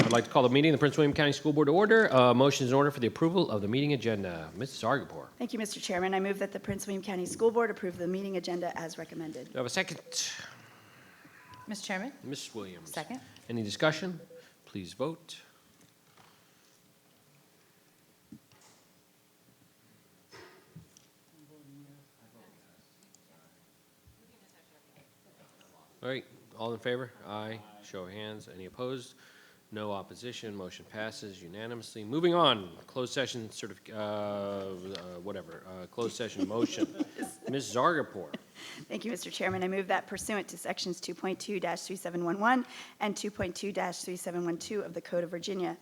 I'd like to call the meeting of the Prince William County School Board to order. Motion is in order for the approval of the meeting agenda. Mrs. Zargarpur. Thank you, Mr. Chairman. I move that the Prince William County School Board approve the meeting agenda as recommended. Do I have a second? Mr. Chairman, Mrs. Williams. second. Any discussion? Please vote. All right, all in favor? Aye. Show of hands. Any opposed? No opposition. Motion passes unanimously. Moving on, closed session closed session motion. Ms. Zargarpur. Thank you, Mr. Chairman. I move that pursuant to Sections 2.2-3711 and 2.2-3712 of the Code of Virginia,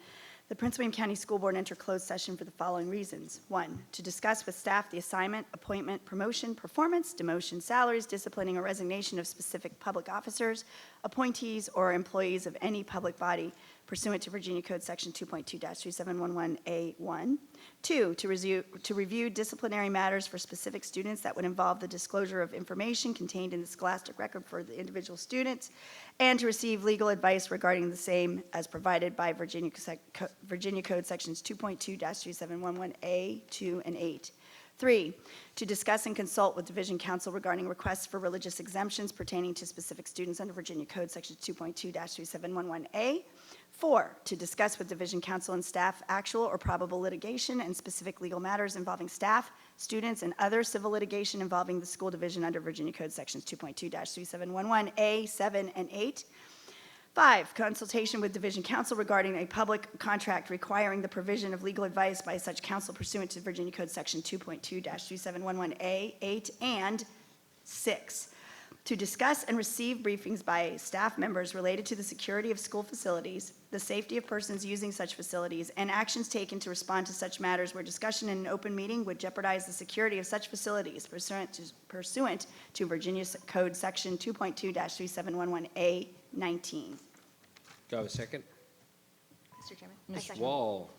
the Prince William County School Board enter closed session for the following reasons. 1, to discuss with staff the assignment, appointment, promotion, performance, demotion, salaries, disciplining, or resignation of specific public officers, appointees, or employees of any public body pursuant to Virginia Code Section 2.2-3711A1. 2, to review disciplinary matters for specific students that would involve the disclosure of information contained in the scholastic record for the individual students, and to receive legal advice regarding the same as provided by Virginia Code Sections 2.2-3711A, 2, and 8. 3, to discuss and consult with Division Counsel regarding requests for religious exemptions pertaining to specific students under Virginia Code Section 2.2-3711A. 4, to discuss with Division Counsel and staff actual or probable litigation and specific legal matters involving staff, students, and other civil litigation involving the school division under Virginia Code Sections 2.2-3711A, 7, and 8. 5, consultation with Division Counsel regarding a public contract requiring the provision of legal advice by such counsel pursuant to Virginia Code Section 2.2-3711A, 8, and 6, to discuss and receive briefings by staff members related to the security of school facilities, the safety of persons using such facilities, and actions taken to respond to such matters where discussion in an open meeting would jeopardize the security of such facilities pursuant to Virginia Code Section 2.2-3711A, 19. Do I have a second? Mr. Chairman? Ms. Wall.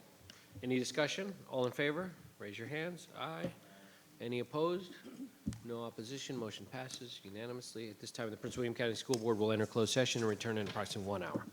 Any discussion? All in favor? Raise your hands. Aye. Any opposed? No opposition. Motion passes unanimously. At this time, the Prince William County School Board will enter closed session and return in approximately 1 hour.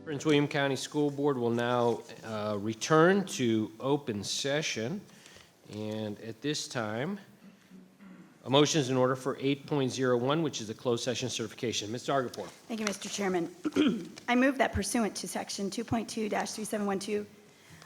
Prince William County School Board will now return to open session. And at this time, a motion is in order for 8.01, which is the closed session certification. Ms. Zargarpur. Thank you, Mr. Chairman. I move that pursuant to Section 2.2-3712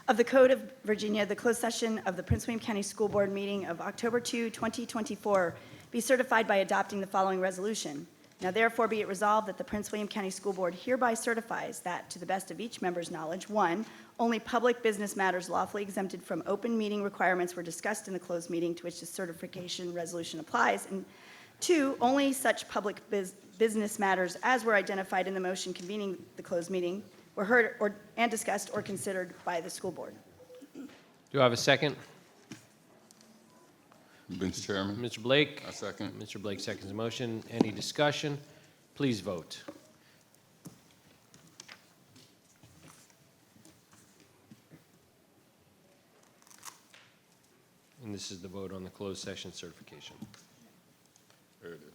of the Code of Virginia, the closed session of the Prince William County School Board meeting of October 2, 2024, be certified by adopting the following resolution. Now therefore be it resolved that the Prince William County School Board hereby certifies that, to the best of each member's knowledge, 1, only public business matters lawfully exempted from open meeting requirements were discussed in the closed meeting to which the certification resolution applies, and 2, only such public business matters as were identified in the motion convening the closed meeting were heard and discussed or considered by the school board. Do I have a second? Mr. Chairman, Mr. Blake? I second. Mr. Blake seconds the motion. Any discussion? Please vote. And this is the vote on the closed session certification. There it is.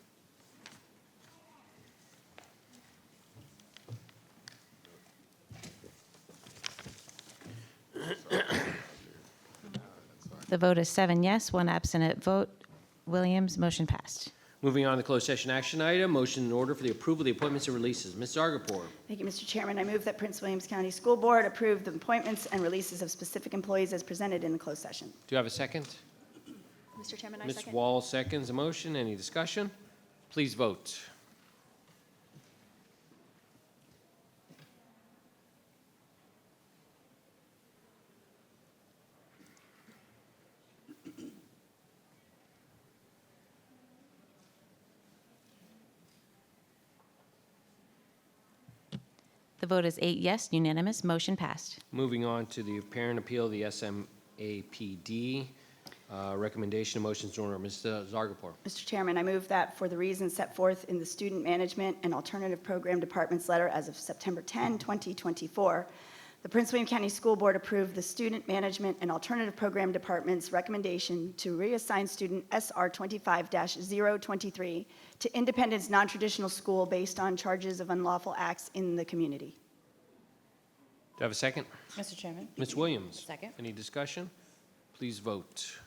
The vote is 7 yes, 1 absent vote. Williams, motion passed. Moving on to closed session action item, motion in order for the approval of the appointments and releases. Ms. Zargarpur. Thank you, Mr. Chairman. I move that Prince Williams County School Board approve the appointments and releases of specific employees as presented in the closed session. Do you have a second? Mr. Chairman, I Ms. second. Wall seconds the motion. Any discussion? Please vote. The vote is 8 yes, unanimous, motion passed. Moving on to the parent appeal, the SMAPD. Recommendation of motions in order. Ms. Zargarpur. Mr. Chairman, I move that for the reasons set forth in the Student Management and Alternative Program Department's letter as of September 10, 2024, the Prince William County School Board approve the Student Management and Alternative Program Department's recommendation to reassign student SR 25-023 to Independence Non-Traditional School based on charges of unlawful acts in the community. Do I have a second? Mr. Chairman? Ms. Williams. Second. Any discussion? Please vote.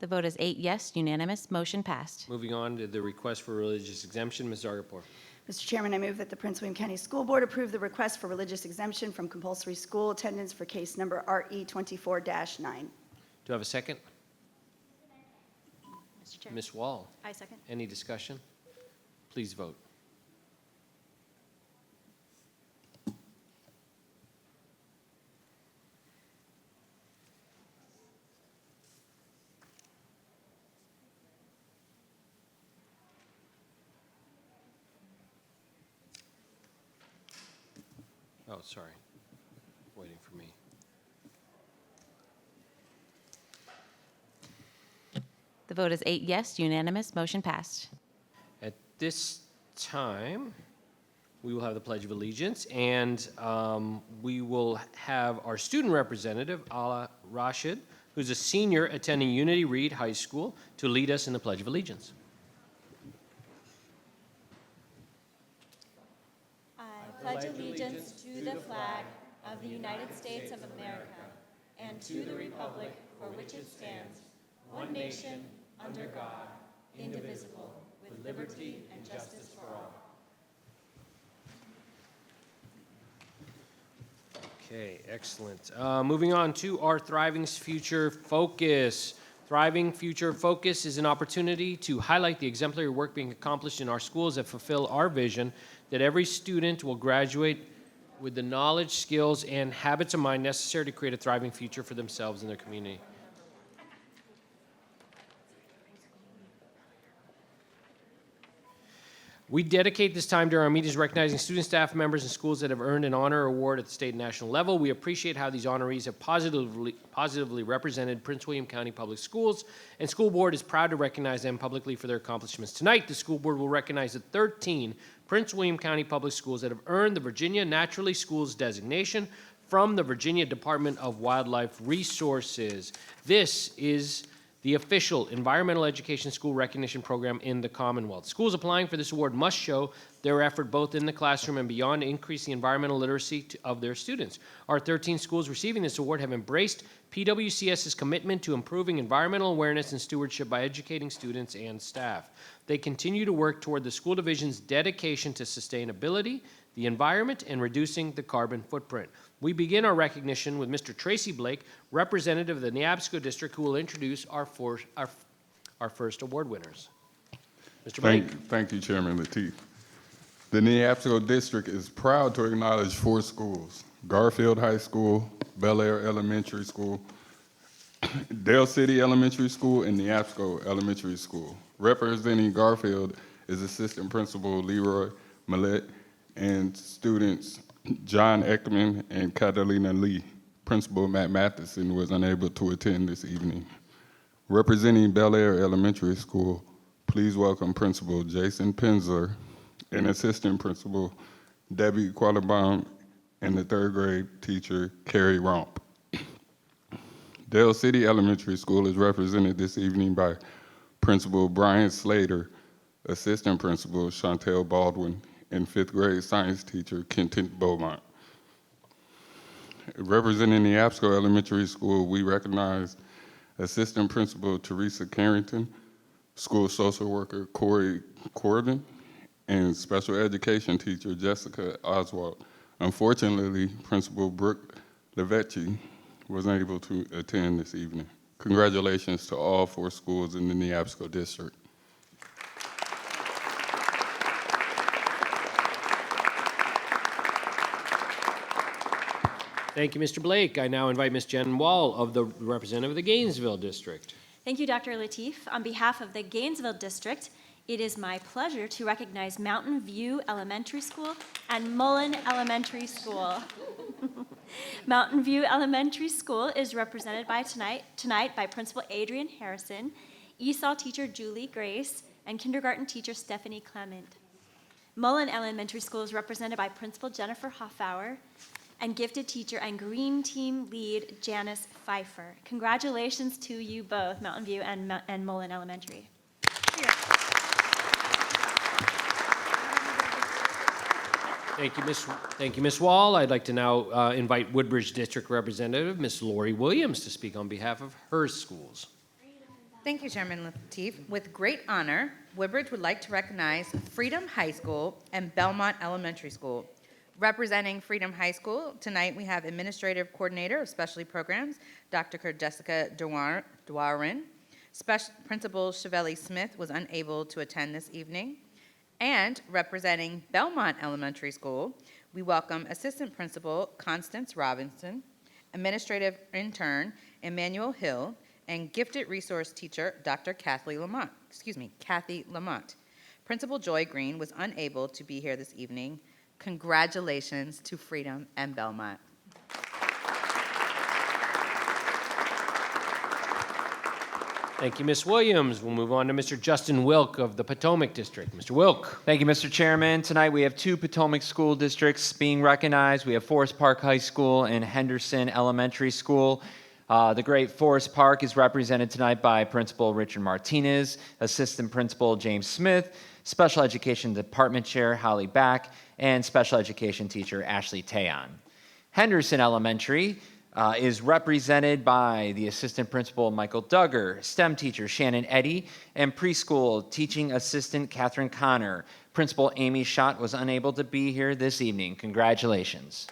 The vote is 8 yes, unanimous, motion passed. Moving on to the request for religious exemption. Mise Zargarpur. Mr. Chairman, I move that the Prince William County School Board approve the request for religious exemption from compulsory school attendance for case number RE 24-9. Do I have a second? Mr. Chairman. Ms. Wall. I second. Any discussion? Please vote. Oh, sorry. Waiting for me. The vote is 8 yes, unanimous, motion passed. At this time, we will have the Pledge of Allegiance, and we will have our student representative, Ala Rashid, who's a senior attending Unity Reed High School, to lead us in the Pledge of Allegiance. I pledge allegiance to the flag of the United States of America and to the republic for which it stands, one nation, under God, indivisible, with liberty and justice for all. Okay, excellent. Moving on to our Thriving Future Focus. Thriving Future Focus is an opportunity to highlight the exemplary work being accomplished in our schools that fulfill our vision that every student will graduate with the knowledge, skills, and habits of mind necessary to create a thriving future for themselves and their community. We dedicate this time during our meetings recognizing student, staff members, and schools that have earned an honor award at the state and national level. We appreciate how these honorees have positively represented Prince William County Public Schools, and School Board is proud to recognize them publicly for their accomplishments. Tonight, the School Board will recognize the 13 Prince William County Public Schools that have earned the Virginia Naturally Schools designation from the Virginia Department of Wildlife Resources. This is the official environmental education school recognition program in the Commonwealth. Schools applying for this award must show their effort both in the classroom and beyond to increase the environmental literacy of their students. Our 13 schools receiving this award have embraced PWCS's commitment to improving environmental awareness and stewardship by educating students and staff. They continue to work toward the school division's dedication to sustainability, the environment, and reducing the carbon footprint. We begin our recognition with Mr. Tracy Blake, representative of the Neabsco District, who will introduce our first award winners. Mr. Blake. Thank you, Chairman Lateef. The Neabsco District is proud to acknowledge 4 schools: Garfield High School, Bel Air Elementary School, Dale City Elementary School, and Neabsco Elementary School. Representing Garfield is Assistant Principal Leroy Millett and students John Ekman and Catalina Lee. Principal Matt Matheson was unable to attend this evening. Representing Bel Air Elementary School, please welcome Principal Jason Penzler and Assistant Principal Debbie Quattlebaum and the 3rd grade teacher Carrie Romp. Dale City Elementary School is represented this evening by Principal Brian Slater, Assistant Principal Chantel Baldwin, and fifth grade science teacher Kenton Beaumont. Representing the Neabsco Elementary School, we recognize Assistant Principal Teresa Carrington, School Social Worker Corey Corbin, and Special Education Teacher Jessica Oswald. Unfortunately, Principal Brooke Levecchi was unable to attend this evening. Congratulations to all 4 schools in the Neabsco District. Thank you, Mr. Blake. I now invite Ms. Jen Wall of the representative of the Gainesville District. Thank you, Dr. Lateef. On behalf of the Gainesville District, it is my pleasure to recognize Mountain View Elementary School and Mullen Elementary School. Mountain View Elementary School is represented by tonight by Principal Adrian Harrison, ESOL teacher Julie Grace, and kindergarten teacher Stephanie Clement. Mullen Elementary School is represented by Principal Jennifer Hoffauer and gifted teacher and green team lead Janice Pfeiffer. Congratulations to you both, Mountain View and Mullen Elementary. Thank you, Ms. Wall. I'd like to now invite Woodbridge District Representative, Ms. Lori Williams, to speak on behalf of her schools. Thank you, Chairman Lateef. With great honor, Woodbridge would like to recognize Freedom High School and Belmont Elementary School. Representing Freedom High School, tonight we have Administrative Coordinator of Specialty Programs, Dr. Jessica Dwarin. Principal Chevelle Smith was unable to attend this evening. And representing Belmont Elementary School, we welcome Assistant Principal Constance Robinson, Administrative Intern Emmanuel Hill, and Gifted Resource Teacher Dr. Kathy Lamont. Principal Joy Green was unable to be here this evening. Congratulations to Freedom and Belmont. Thank you, Ms. Williams. We'll move on to Mr. Justin Wilk of the Potomac District. Mr. Wilk. Thank you, Mr. Chairman. Tonight we have 2 Potomac school districts being recognized. We have Forest Park High School and Henderson Elementary School. The great Forest Park is represented tonight by Principal Richard Martinez, Assistant Principal James Smith, Special Education Department Chair Holly Back, and Special Education Teacher Ashley Tayon. Henderson Elementary is represented by the Assistant Principal Michael Duggar, STEM Teacher Shannon Eddy, and Preschool Teaching Assistant Catherine Connor. Principal Amy Schott was unable to be here this evening. Congratulations.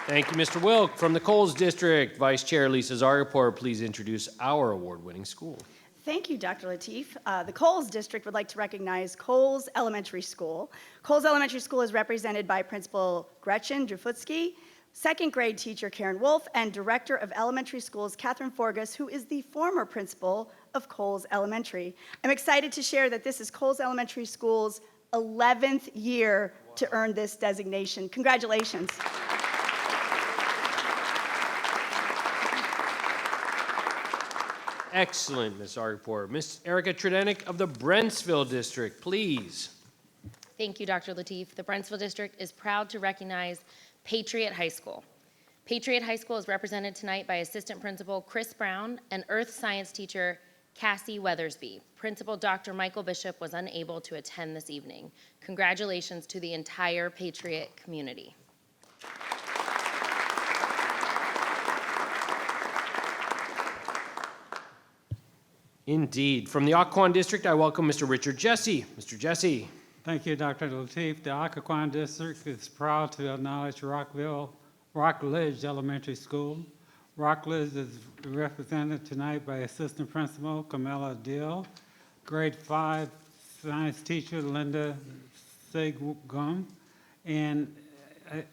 Thank you, Mr. Wilk. From the Coles District, Vice Chair Lisa Zargapur, please introduce our award-winning school. Thank you, Dr. Lateef. The Coles District would like to recognize Coles Elementary School. Coles Elementary School is represented by Principal Gretchen Drufutsky, second grade teacher Karen Wolf, and Director of Elementary Schools Catherine Forgas, who is the former principal of Coles Elementary. I'm excited to share that this is Coles Elementary School's 11th year to earn this designation. Congratulations. Excellent, Ms. Zargapur. Ms. Erica Tredenik of the Brentsville District, please. Thank you, Dr. Lateef. The Brentsville District is proud to recognize Patriot High School. Patriot High School is represented tonight by Assistant Principal Chris Brown and Earth Science Teacher Cassie Weathersby. Principal Dr. Michael Bishop was unable to attend this evening. Congratulations to the entire Patriot community. Indeed. From the Occoquan District, I welcome Mr. Richard Jesse. Mr. Jesse. Thank you, Dr. Lateef. The Occoquan District is proud to acknowledge Rockledge Elementary School. Rockledge is represented tonight by Assistant Principal Camilla Dill, Grade 5 Science Teacher Linda Segum, and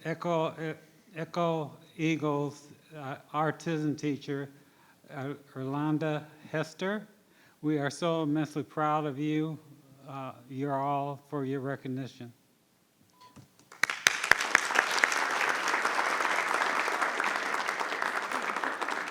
Echo Eagles Artisan Teacher Erlanda Hester. We are so immensely proud of you. You're all for your recognition.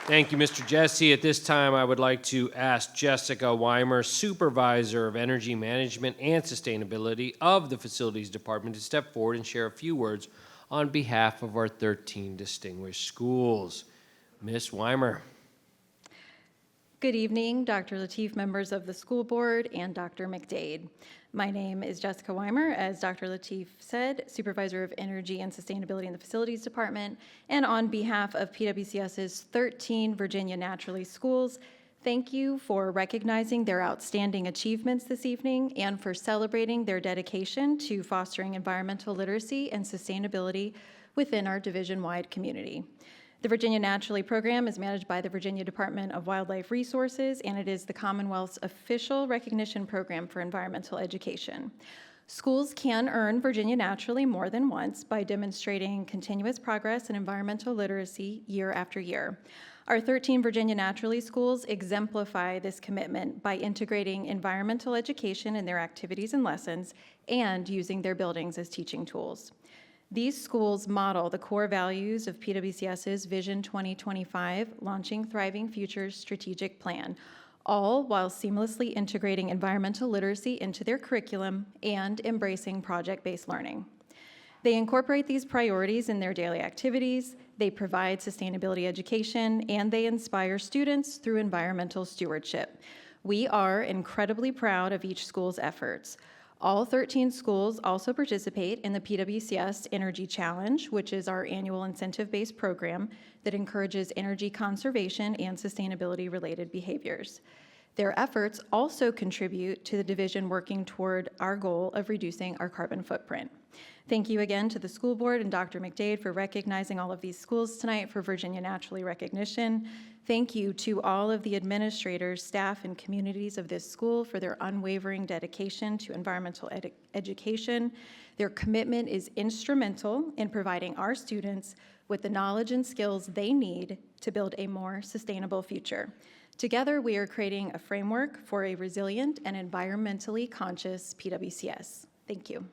Thank you, Mr. Jesse. At this time, I would like to ask Jessica Weimer, Supervisor of Energy Management and Sustainability of the Facilities Department, to step forward and share a few words on behalf of our 13 distinguished schools. Ms. Weimer. Good evening, Dr. Lateef, members of the school board, and Dr. McDade. My name is Jessica Weimer, as Dr. Lateef said, Supervisor of Energy and Sustainability in the Facilities Department, and on behalf of PWCS's 13 Virginia Naturally schools, thank you for recognizing their outstanding achievements this evening and for celebrating their dedication to fostering environmental literacy and sustainability within our division-wide community. The Virginia Naturally program is managed by the Virginia Department of Wildlife Resources, and it is the Commonwealth's official recognition program for environmental education. Schools can earn Virginia Naturally more than once by demonstrating continuous progress in environmental literacy year after year. Our 13 Virginia Naturally schools exemplify this commitment by integrating environmental education in their activities and lessons and using their buildings as teaching tools. These schools model the core values of PWCS's Vision 2025 Launching Thriving Futures strategic plan, all while seamlessly integrating environmental literacy into their curriculum and embracing project-based learning. They incorporate these priorities in their daily activities, they provide sustainability education, and they inspire students through environmental stewardship. We are incredibly proud of each school's efforts. All 13 schools also participate in the PWCS Energy Challenge, which is our annual incentive-based program that encourages energy conservation and sustainability-related behaviors. Their efforts also contribute to the division working toward our goal of reducing our carbon footprint. Thank you again to the school board and Dr. McDade for recognizing all of these schools tonight for Virginia Naturally recognition. Thank you to all of the administrators, staff, and communities of this school for their unwavering dedication to environmental education. Their commitment is instrumental in providing our students with the knowledge and skills they need to build a more sustainable future. Together, we are creating a framework for a resilient and environmentally conscious PWCS. Thank you.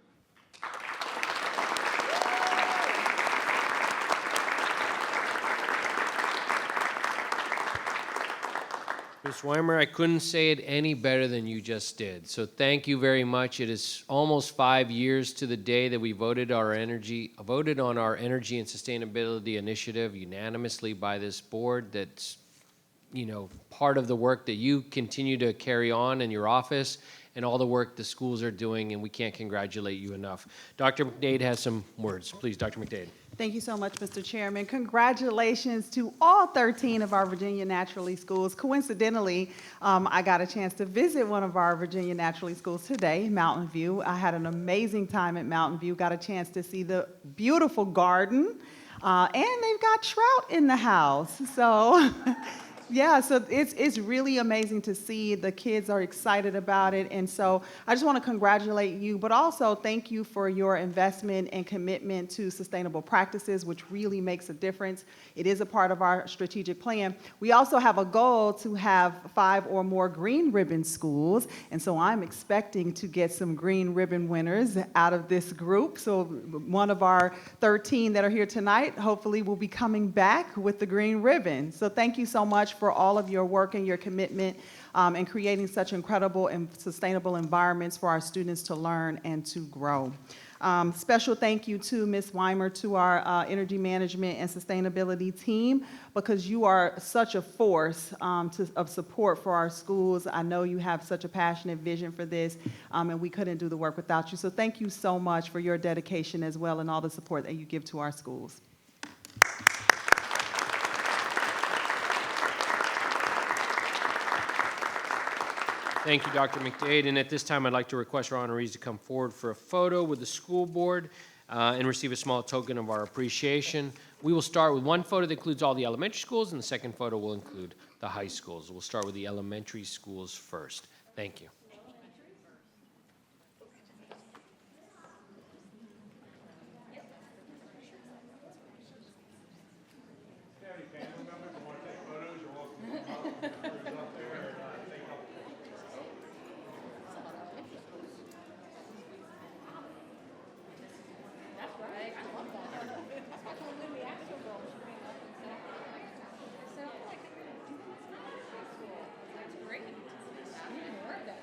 Ms. Weimer, I couldn't say it any better than you just did. So thank you very much. It is almost 5 years to the day that we voted on our energy and sustainability initiative unanimously by this board. That's, part of the work that you continue to carry on in your office and all the work the schools are doing, and we can't congratulate you enough. Dr. McDade has some words. Please, Dr. McDade. Thank you so much, Mr. Chairman. Congratulations to all 13 of our Virginia Naturally schools. Coincidentally, I got a chance to visit one of our Virginia Naturally schools today, Mountain View. I had an amazing time at Mountain View, got a chance to see the beautiful garden, and they've got trout in the house. So yeah, so it's really amazing to see the kids are excited about it. And so I just want to congratulate you, but also thank you for your investment and commitment to sustainable practices, which really makes a difference. It is a part of our strategic plan. We also have a goal to have 5 or more green ribbon schools. And so I'm expecting to get some green ribbon winners out of this group. So one of our 13 that are here tonight hopefully will be coming back with the green ribbon. So thank you so much for all of your work and your commitment in creating such incredible and sustainable environments for our students to learn and to grow. Special thank you to Ms. Weimer, to our energy management and sustainability team, because you are such a force of support for our schools. I know you have such a passionate vision for this, and we couldn't do the work without you. So thank you so much for your dedication as well and all the support that you give to our schools. Thank you, Dr. McDade. And at this time, I'd like to request our honorees to come forward for a photo with the school board and receive a small token of our appreciation. We will start with one photo that includes all the elementary schools, and the second photo will include the high schools. We'll start with the elementary schools first. Thank you. That's great. More of that.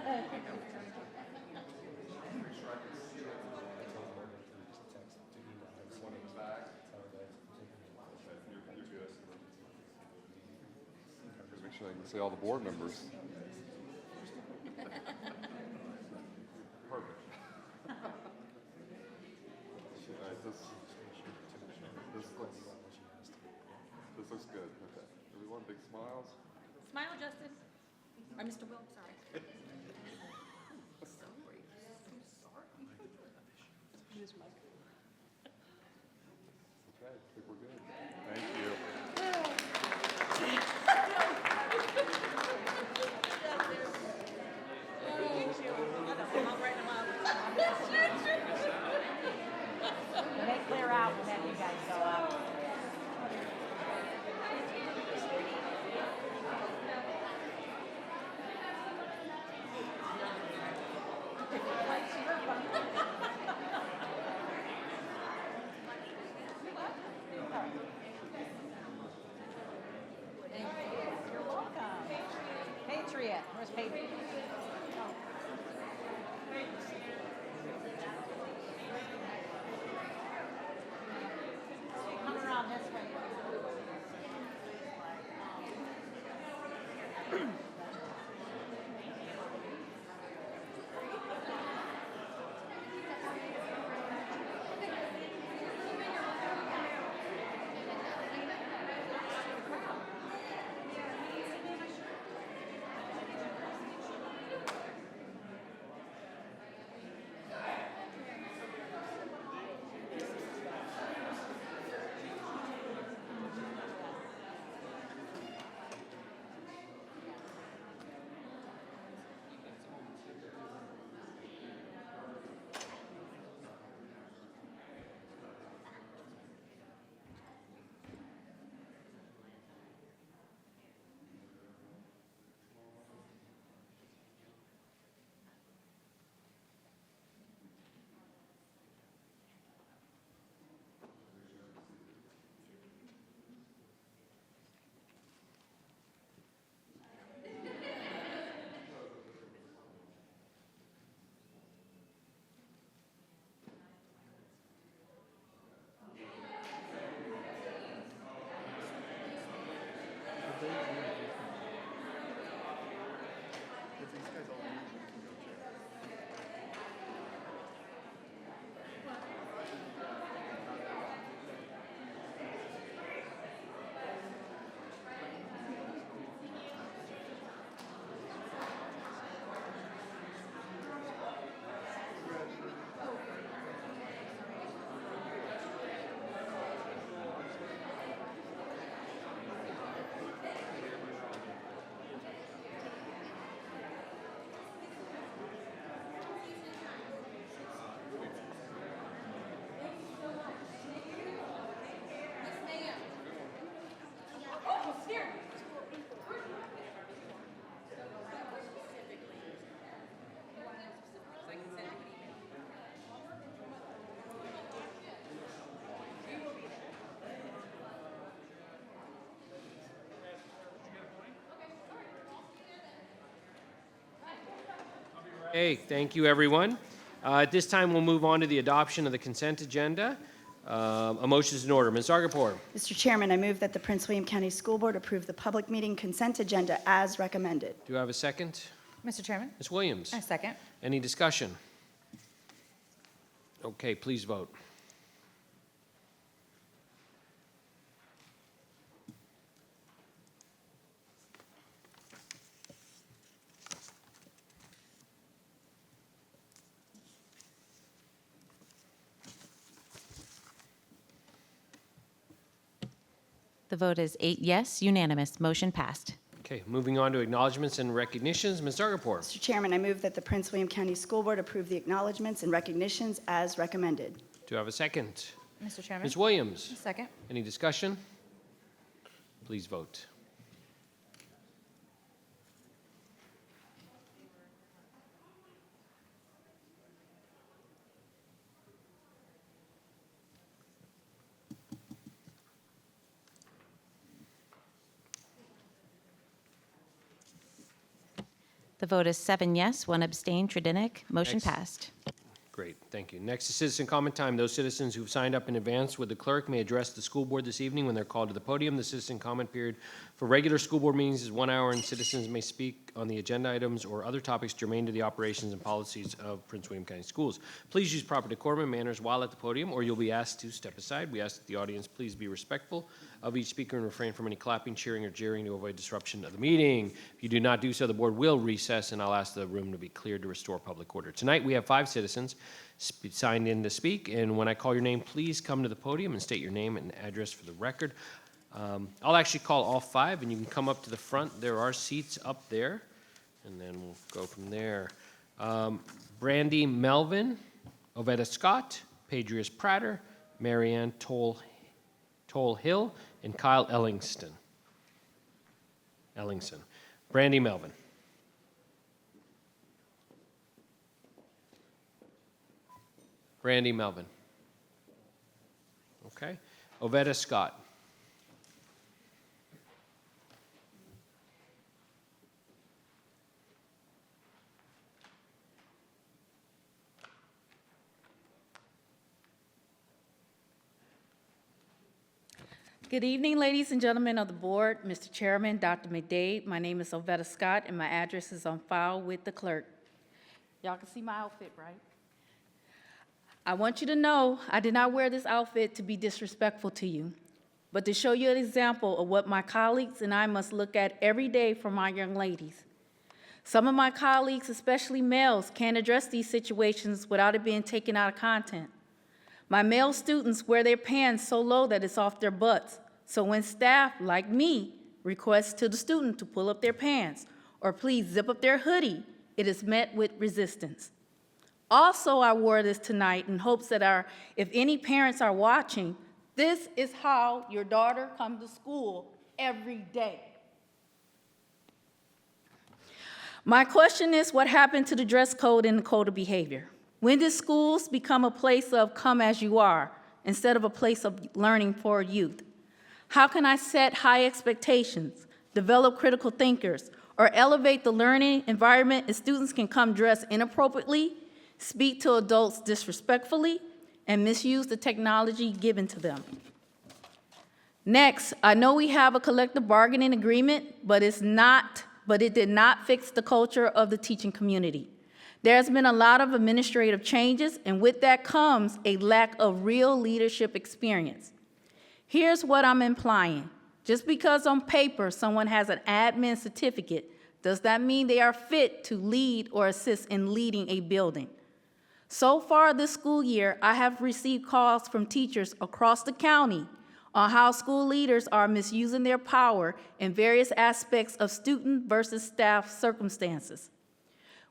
Make sure I can see all the board members. Perfect. This looks good. Okay. Everyone, big smiles. Smile, Justin. Or Mr. Will, sorry. Okay, I think we're good. Thank you. When they clear out, we'll have you guys go up. You're welcome. Patriot, where's Patriot? Come around this way. Okay, thank you, everyone. At this time, we'll move on to the adoption of the consent agenda. A motion is in order. Ms. Zargarpur. Mr. Chairman, I move that the Prince William County School Board approve the public meeting consent agenda as recommended. Do I have a second? Mr. Chairman, Ms. Williams? I second. Any discussion? Okay, please vote. The vote is 8 yes, unanimous, motion passed. Okay, moving on to acknowledgements and recognitions. Ms. Zargarpur. Mr. Chairman, I move that the Prince William County School Board approve the acknowledgements and recognitions as recommended. Do I have a second? Mr. Chairman, Ms. Williams? second. Any discussion? Please vote. The The vote is 7 yes, 1 abstain, Tredinick. Motion Next. passed. Great, thank you. Next is citizen comment time. Those citizens who've signed up in advance with the clerk may address the school board this evening when they're called to the podium. The citizen comment period for regular school board meetings is 1 hour, and citizens may speak on the agenda items or other topics germane to the operations and policies of Prince William County Schools. Please use proper decorum and manners while at the podium, or you'll be asked to step aside. We ask that the audience please be respectful of each speaker and refrain from any clapping, cheering, or jeering to avoid disruption of the meeting. If you do not do so, the board will recess, and I'll ask the room to be cleared to restore public order. Tonight, we have 5 citizens signed in to speak, and when I call your name, please come to the podium and state your name and address for the record. I'll actually call all 5, and you can come up to the front. There are seats up there, and then we'll go from there. Brandy Melvin, Ovetta Scott, Padrius Prater, Marianne Toll Hill, and Kyle Ellingson. Brandy Melvin. Brandy Melvin. Okay. Ovetta Scott. Good evening, ladies and gentlemen of the board, Mr. Chairman, Dr. McDade. My name is Ovetta Scott, and my address is on file with the clerk. Y'all can see my outfit, right? I want you to know I did not wear this outfit to be disrespectful to you, but to show you an example of what my colleagues and I must look at every day for my young ladies. Some of my colleagues, especially males, can't address these situations without it being taken out of content. My male students wear their pants so low that it's off their butts. So when staff, like me, requests to the student to pull up their pants or please zip up their hoodie, it is met with resistance. Also, I wore this tonight in hopes that if any parents are watching, this is how your daughter comes to school every day. My question is, what happened to the dress code and the code of behavior? When did schools become a place of come as you are instead of a place of learning for youth? How can I set high expectations, develop critical thinkers, or elevate the learning environment if students can come dressed inappropriately, speak to adults disrespectfully, and misuse the technology given to them? Next, I know we have a collective bargaining agreement, but it did not fix the culture of the teaching community. There's been a lot of administrative changes, and with that comes a lack of real leadership experience. Here's what I'm implying. Just because on paper someone has an admin certificate, does that mean they are fit to lead or assist in leading a building? So far this school year, I have received calls from teachers across the county on how school leaders are misusing their power in various aspects of student versus staff circumstances.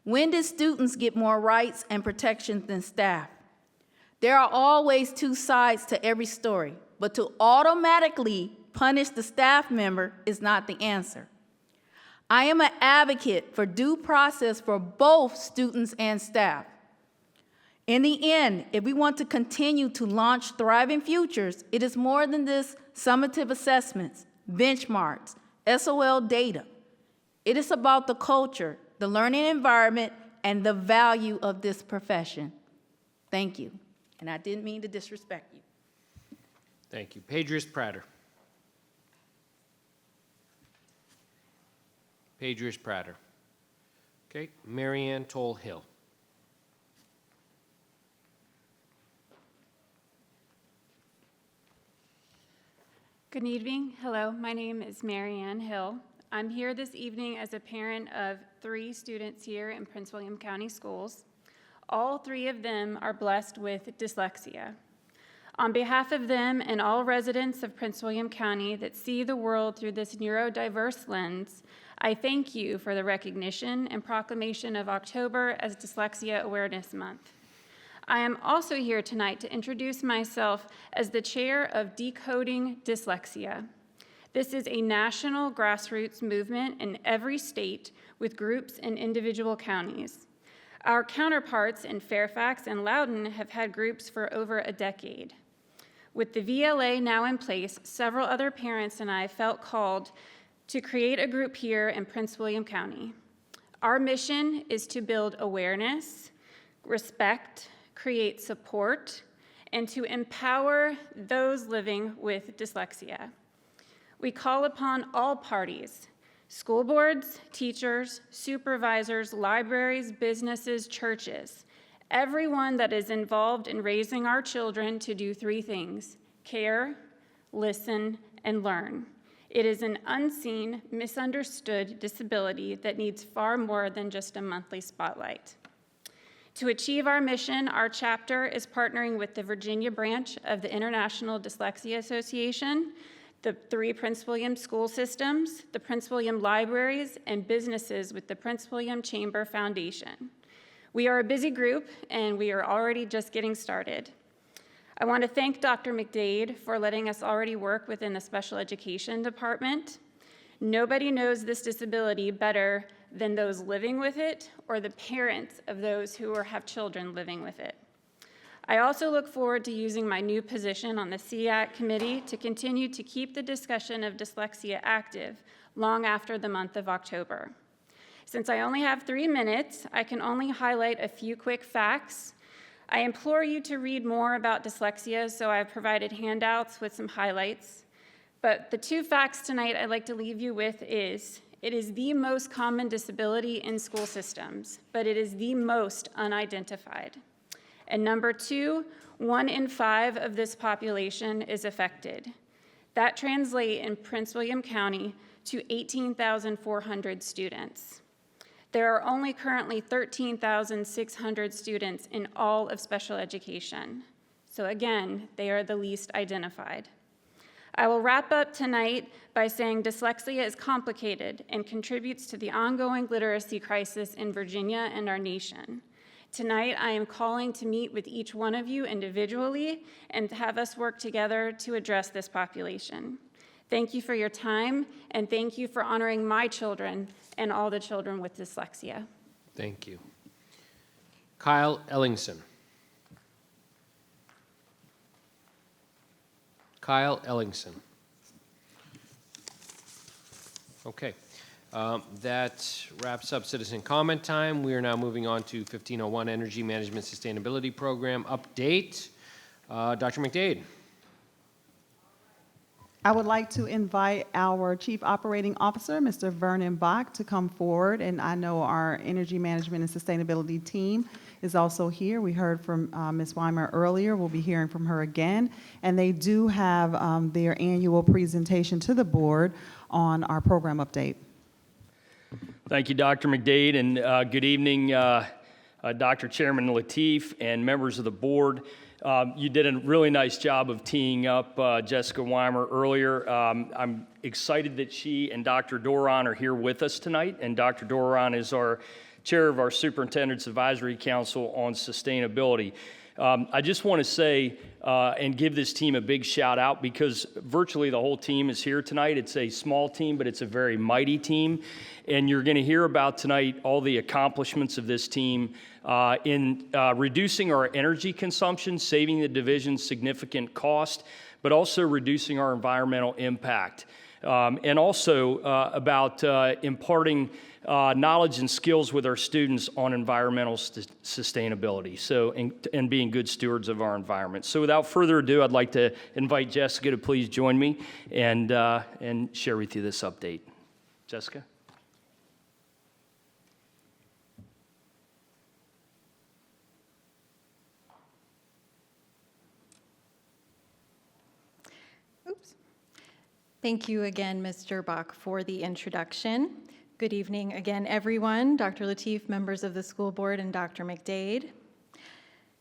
When did students get more rights and protections than staff? There are always 2 sides to every story, but to automatically punish the staff member is not the answer. I am an advocate for due process for both students and staff. In the end, if we want to continue to launch thriving futures, it is more than this summative assessments, benchmarks, SOL data. It is about the culture, the learning environment, and the value of this profession. Thank you. And I didn't mean to disrespect you. Thank you. Padrius Prater. Padrius Prater. Okay. Marianne Toll Hill. Good evening. Hello, my name is Marianne Hill. I'm here this evening as a parent of 3 students here in Prince William County Schools. All 3 of them are blessed with dyslexia. On behalf of them and all residents of Prince William County that see the world through this neurodiverse lens, I thank you for the recognition and proclamation of October as Dyslexia Awareness Month. I am also here tonight to introduce myself as the chair of Decoding Dyslexia. This is a national grassroots movement in every state with groups and individual counties. Our counterparts in Fairfax and Loudoun have had groups for over a decade. With the VLA now in place, several other parents and I felt called to create a group here in Prince William County. Our mission is to build awareness, respect, create support, and to empower those living with dyslexia. We call upon all parties, school boards, teachers, supervisors, libraries, businesses, churches, everyone that is involved in raising our children to do three things: care, listen, and learn. It is an unseen, misunderstood disability that needs far more than just a monthly spotlight. To achieve our mission, our chapter is partnering with the Virginia branch of the International Dyslexia Association, the 3 Prince William school systems, the Prince William libraries, and businesses with the Prince William Chamber Foundation. We are a busy group, and we are already just getting started. I want to thank Dr. McDade for letting us already work within the special education department. Nobody knows this disability better than those living with it or the parents of those who have children living with it. I also look forward to using my new position on the SEAC committee to continue to keep the discussion of dyslexia active long after the month of October. Since I only have 3 minutes, I can only highlight a few quick facts. I implore you to read more about dyslexia, so I've provided handouts with some highlights. But the 2 facts tonight I'd like to leave you with is, it is the most common disability in school systems, but it is the most unidentified. And number 2, 1 in 5 of this population is affected. That translates in Prince William County to 18,400 students. There are only currently 13,600 students in all of special education. So again, they are the least identified. I will wrap up tonight by saying dyslexia is complicated and contributes to the ongoing literacy crisis in Virginia and our nation. Tonight, I am calling to meet with each one of you individually and to have us work together to address this population. Thank you for your time, and thank you for honoring my children and all the children with dyslexia. Thank you. Kyle Ellingson. Kyle Ellingson. Okay. That wraps up citizen comment time. We are now moving on to 1501 Energy Management Sustainability Program update. Dr. McDade. I would like to invite our Chief Operating Officer, Mr. Vernon Bach, to come forward. And I know our Energy Management and Sustainability team is also here. We heard from Ms. Weimer earlier. We'll be hearing from her again. And they do have their annual presentation to the board on our program update. Thank you, Dr. McDade, and good evening, Dr. Chairman Lateef and members of the board. You did a really nice job of teeing up Jessica Weimer earlier. I'm excited that she and Dr. Doron are here with us tonight, and Dr. Doron is our chair of our Superintendent's Advisory Council on Sustainability. I just want to say and give this team a big shout out because virtually the whole team is here tonight. It's a small team, but it's a very mighty team. And you're going to hear about tonight all the accomplishments of this team in reducing our energy consumption, saving the division significant cost, but also reducing our environmental impact. And also about imparting knowledge and skills with our students on environmental sustainability, and being good stewards of our environment. So without further ado, I'd like to invite Jessica to please join me and share with you this update. Jessica? Thank you again, Mr. Bach, for the introduction. Good evening again, everyone. Dr. Lateef, members of the school board, and Dr. McDade.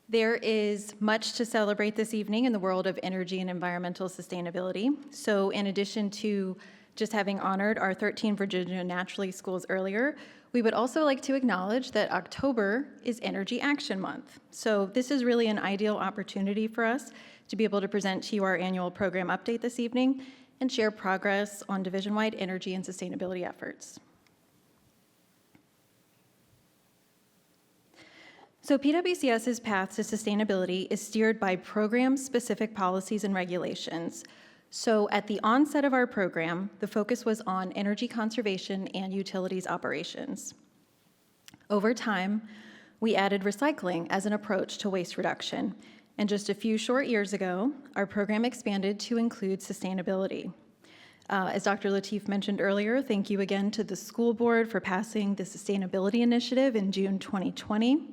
There is much to celebrate this evening in the world of energy and environmental sustainability. So in addition to just having honored our 13 Virginia Naturally schools earlier, we would also like to acknowledge that October is Energy Action Month. So this is really an ideal opportunity for us to be able to present to you our annual program update this evening and share progress on division-wide energy and sustainability efforts. So PWCS's path to sustainability is steered by program-specific policies and regulations. So at the onset of our program, the focus was on energy conservation and utilities operations. Over time, we added recycling as an approach to waste reduction, and just a few short years ago, our program expanded to include sustainability. As Dr. Lateef mentioned earlier, thank you again to the school board for passing the Sustainability Initiative in June 2020,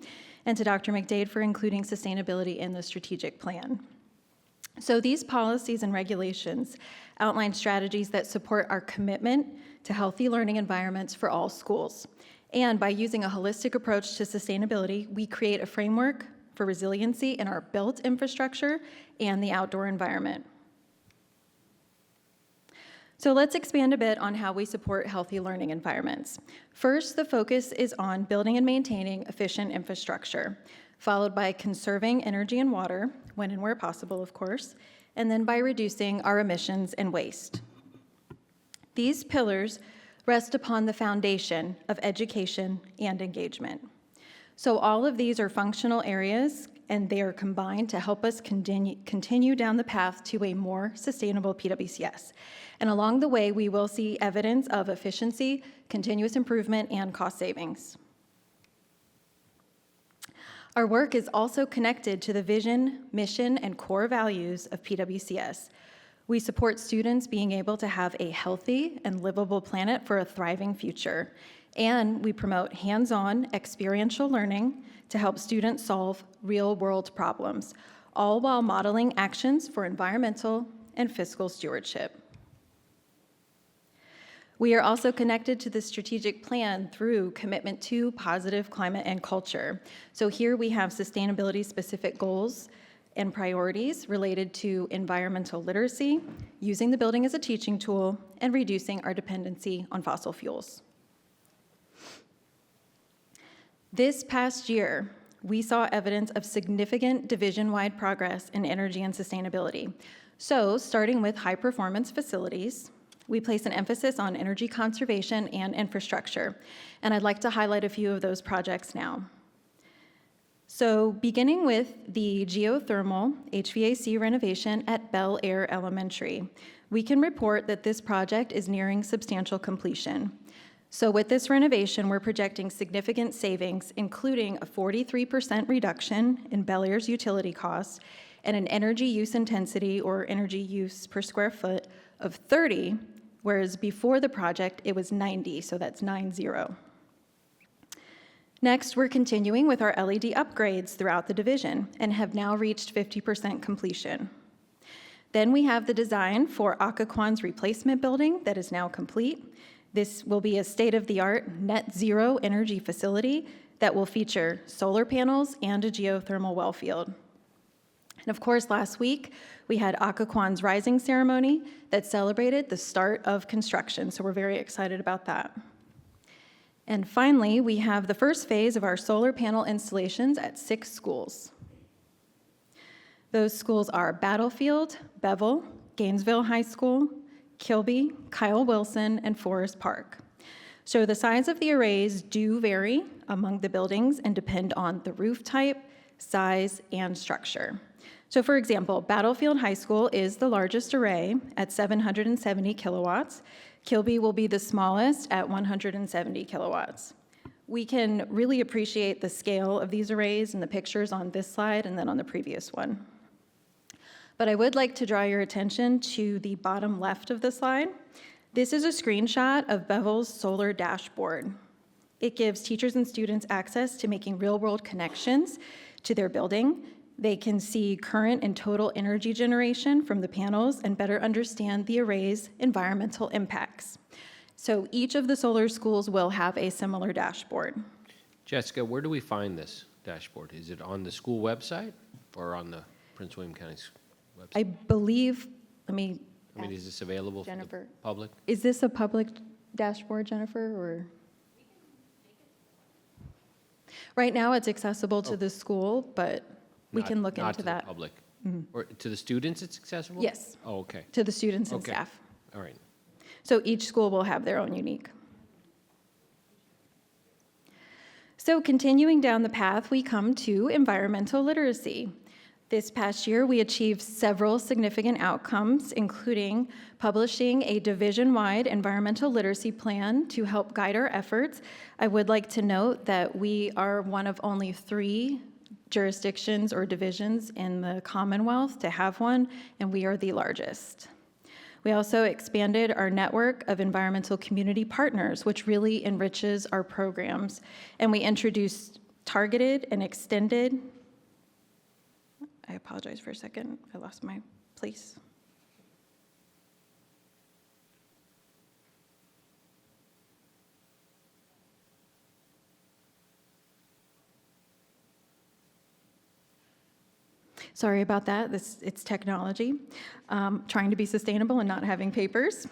and to Dr. McDade for including sustainability in the strategic plan. So these policies and regulations outline strategies that support our commitment to healthy learning environments for all schools. And by using a holistic approach to sustainability, we create a framework for resiliency in our built infrastructure and the outdoor environment. So let's expand a bit on how we support healthy learning environments. First, the focus is on building and maintaining efficient infrastructure, followed by conserving energy and water, when and where possible, of course, and then by reducing our emissions and waste. These pillars rest upon the foundation of education and engagement. So all of these are functional areas, and they are combined to help us continue down the path to a more sustainable PWCS. And along the way, we will see evidence of efficiency, continuous improvement, and cost savings. Our work is also connected to the vision, mission, and core values of PWCS. We support students being able to have a healthy and livable planet for a thriving future. And we promote hands-on experiential learning to help students solve real-world problems, all while modeling actions for environmental and fiscal stewardship. We are also connected to the strategic plan through commitment to positive climate and culture. So here we have sustainability-specific goals and priorities related to environmental literacy, using the building as a teaching tool, and reducing our dependency on fossil fuels. This past year, we saw evidence of significant division-wide progress in energy and sustainability. So, starting with high-performance facilities, we place an emphasis on energy conservation and infrastructure, and I'd like to highlight a few of those projects now. So, beginning with the geothermal HVAC renovation at Bel Air Elementary, we can report that this project is nearing substantial completion. So with this renovation, we're projecting significant savings, including a 43% reduction in Bel Air's utility costs and an energy use intensity, or energy use per square foot, of 30, whereas before the project, it was 90, so that's 90. Next, we're continuing with our LED upgrades throughout the division and have now reached 50% completion. Then we have the design for Occoquan's replacement building that is now complete. This will be a state-of-the-art net zero energy facility that will feature solar panels and a geothermal well field. And of course, last week, we had Occoquan's rising ceremony that celebrated the start of construction, so we're very excited about that. And finally, we have the first phase of our solar panel installations at 6 schools. Those schools are Battlefield, Bevel, Gainesville High School, Kilby, Kyle Wilson, and Forest Park. So the size of the arrays do vary among the buildings and depend on the roof type, size, and structure. So for example, Battlefield High School is the largest array at 770 kilowatts. Kilby will be the smallest at 170 kilowatts. We can really appreciate the scale of these arrays in the pictures on this slide and then on the previous one. But I would like to draw your attention to the bottom left of the slide. This is a screenshot of Bevel's solar dashboard. It gives teachers and students access to making real-world connections to their building. They can see current and total energy generation from the panels and better understand the array's environmental impacts. So each of the solar schools will have a similar dashboard. Jessica, where do we find this dashboard? Is it on the school website or on the Prince William County website? I believe, is this available for the Jennifer. public? Is this a public dashboard, Jennifer, or? Right now, it's accessible to the school, but we can look Not into to that. the public? Mhm. Or to the students it's accessible? Yes. Oh, okay. To the students and Okay. staff. All right. So each school will have their own unique. So continuing down the path, we come to environmental literacy. This past year, we achieved several significant outcomes, including publishing a division-wide environmental literacy plan to help guide our efforts. I would like to note that we are one of only 3 jurisdictions or divisions in the Commonwealth to have one, and we are the largest. We also expanded our network of environmental community partners, which really enriches our programs, and we introduced targeted and extended. I apologize for a second, I lost my place. Sorry about that, it's technology. Trying to be sustainable and not having papers.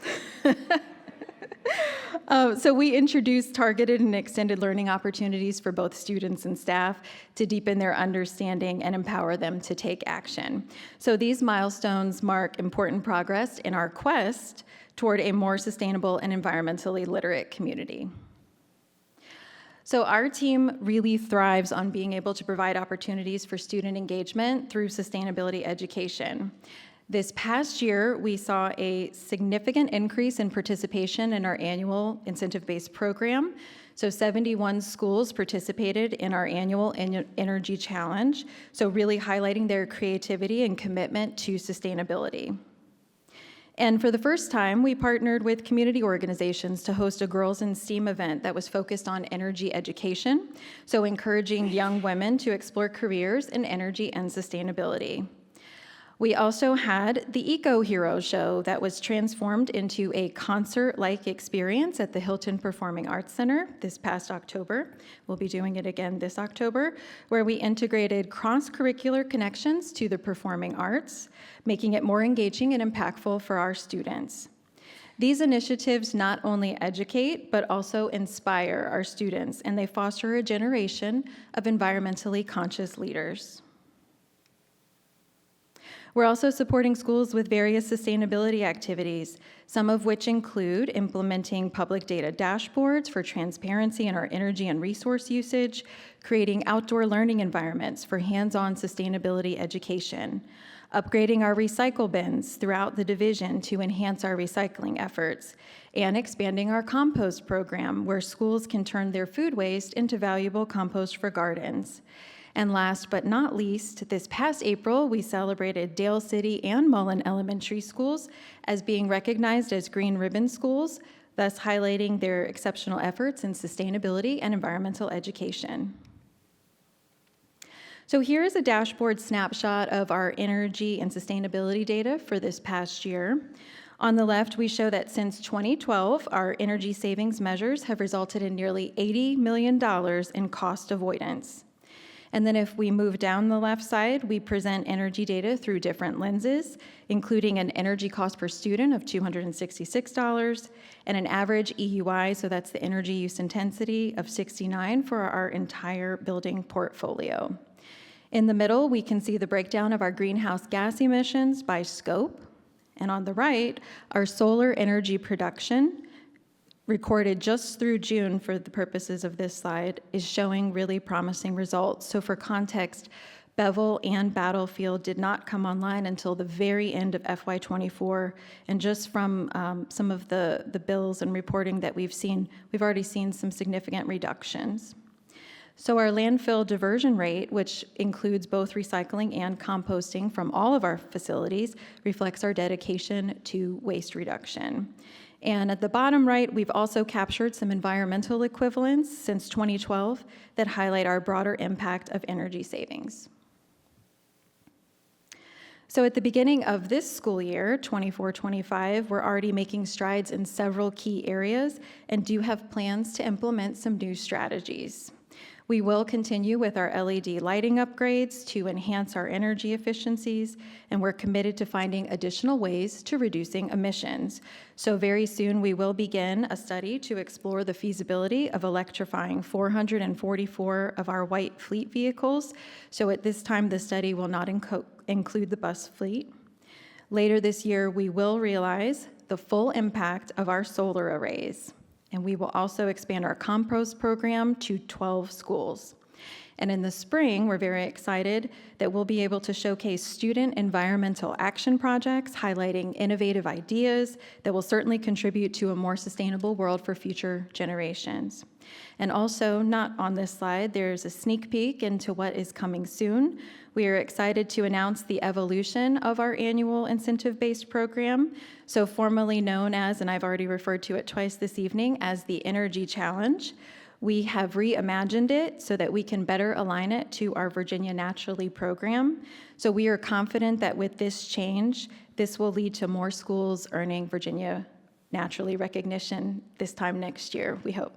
So we introduced targeted and extended learning opportunities for both students and staff to deepen their understanding and empower them to take action. So these milestones mark important progress in our quest toward a more sustainable and environmentally literate community. So our team really thrives on being able to provide opportunities for student engagement through sustainability education. This past year, we saw a significant increase in participation in our annual incentive-based program. So 71 schools participated in our annual Energy Challenge, so really highlighting their creativity and commitment to sustainability. And for the first time, we partnered with community organizations to host a Girls in STEAM event that was focused on energy education, so encouraging young women to explore careers in energy and sustainability. We also had the Eco Hero show that was transformed into a concert-like experience at the Hilton Performing Arts Center this past October. We'll be doing it again this October, where we integrated cross-curricular connections to the performing arts, making it more engaging and impactful for our students. These initiatives not only educate, but also inspire our students, and they foster a generation of environmentally conscious leaders. We're also supporting schools with various sustainability activities, some of which include implementing public data dashboards for transparency in our energy and resource usage, creating outdoor learning environments for hands-on sustainability education, upgrading our recycle bins throughout the division to enhance our recycling efforts, and expanding our compost program where schools can turn their food waste into valuable compost for gardens. And last but not least, this past April, we celebrated Dale City and Mullen Elementary Schools as being recognized as Green Ribbon Schools, thus highlighting their exceptional efforts in sustainability and environmental education. So here is a dashboard snapshot of our energy and sustainability data for this past year. On the left, we show that since 2012, our energy savings measures have resulted in nearly $80 million in cost avoidance. And then if we move down the left side, we present energy data through different lenses, including an energy cost per student of $266 and an average EUI, so that's the energy use intensity, of 69 for our entire building portfolio. In the middle, we can see the breakdown of our greenhouse gas emissions by scope. And on the right, our solar energy production, recorded just through June for the purposes of this slide, is showing really promising results. So for context, Bevel and Battlefield did not come online until the very end of FY24, and just from some of the bills and reporting that we've seen, we've already seen some significant reductions. So our landfill diversion rate, which includes both recycling and composting from all of our facilities, reflects our dedication to waste reduction. And at the bottom right, we've also captured some environmental equivalents since 2012 that highlight our broader impact of energy savings. So at the beginning of this school year, 24-25, we're already making strides in several key areas and do have plans to implement some new strategies. We will continue with our LED lighting upgrades to enhance our energy efficiencies, and we're committed to finding additional ways to reducing emissions. So very soon, we will begin a study to explore the feasibility of electrifying 444 of our white fleet vehicles. So at this time, the study will not include the bus fleet. Later this year, we will realize the full impact of our solar arrays. And we will also expand our compost program to 12 schools. And in the spring, we're very excited that we'll be able to showcase student environmental action projects highlighting innovative ideas that will certainly contribute to a more sustainable world for future generations. And also, not on this slide, there's a sneak peek into what is coming soon. We are excited to announce the evolution of our annual incentive-based program, so formerly known as, and I've already referred to it twice this evening, as the Energy Challenge. We have reimagined it so that we can better align it to our Virginia Naturally program. So we are confident that with this change, this will lead to more schools earning Virginia Naturally recognition this time next year, we hope.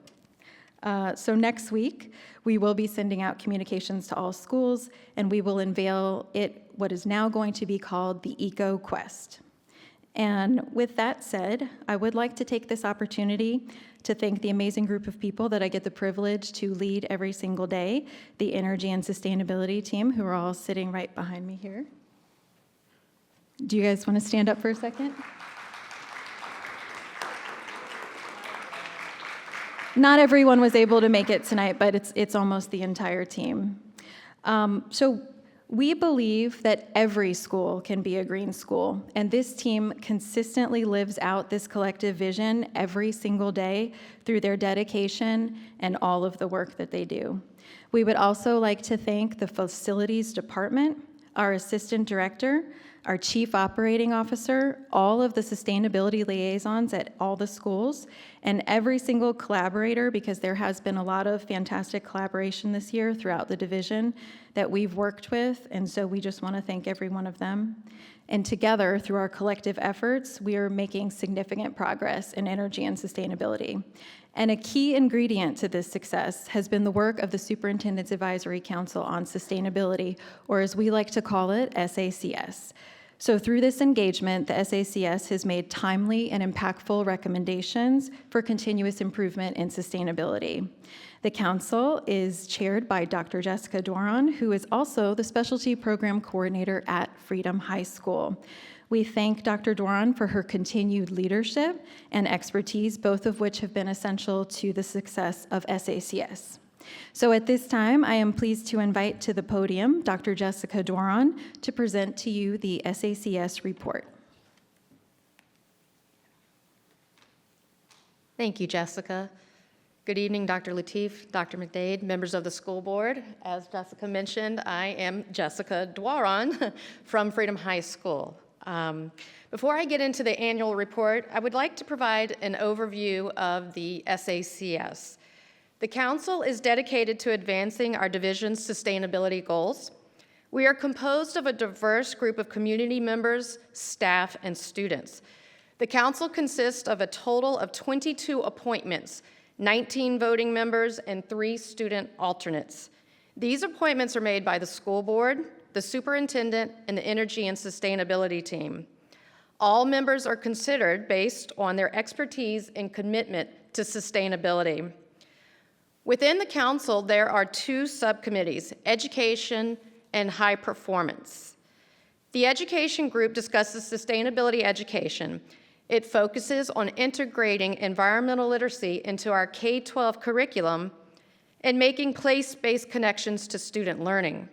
So next week, we will be sending out communications to all schools, and we will unveil what is now going to be called the Eco Quest. And with that said, I would like to take this opportunity to thank the amazing group of people that I get the privilege to lead every single day, the Energy and Sustainability team, who are all sitting right behind me here. Do you guys want to stand up for a second? Not everyone was able to make it tonight, but it's almost the entire team. So we believe that every school can be a green school, and this team consistently lives out this collective vision every single day through their dedication and all of the work that they do. We would also like to thank the Facilities Department, our Assistant Director, our Chief Operating Officer, all of the sustainability liaisons at all the schools, and every single collaborator, because there has been a lot of fantastic collaboration this year throughout the division that we've worked with, and so we just want to thank every one of them. And together, through our collective efforts, we are making significant progress in energy and sustainability. And a key ingredient to this success has been the work of the Superintendent's Advisory Council on Sustainability, or as we like to call it, SACS. So through this engagement, the SACS has made timely and impactful recommendations for continuous improvement in sustainability. The council is chaired by Dr. Jessica Doron, who is also the Specialty Program Coordinator at Freedom High School. We thank Dr. Doron for her continued leadership and expertise, both of which have been essential to the success of SACS. So at this time, I am pleased to invite to the podium Dr. Jessica Doron to present to you the SACS report. Thank you, Jessica. Good evening, Dr. Lateef, Dr. McDade, members of the school board. As Jessica mentioned, I am Jessica Doron from Freedom High School. Before I get into the annual report, I would like to provide an overview of the SACS. The council is dedicated to advancing our division's sustainability goals. We are composed of a diverse group of community members, staff, and students. The council consists of a total of 22 appointments, 19 voting members, and 3 student alternates. These appointments are made by the school board, the superintendent, and the energy and sustainability team. All members are considered based on their expertise and commitment to sustainability. Within the council, there are 2 subcommittees, education and high performance. The education group discusses sustainability education. It focuses on integrating environmental literacy into our K-12 curriculum and making place-based connections to student learning.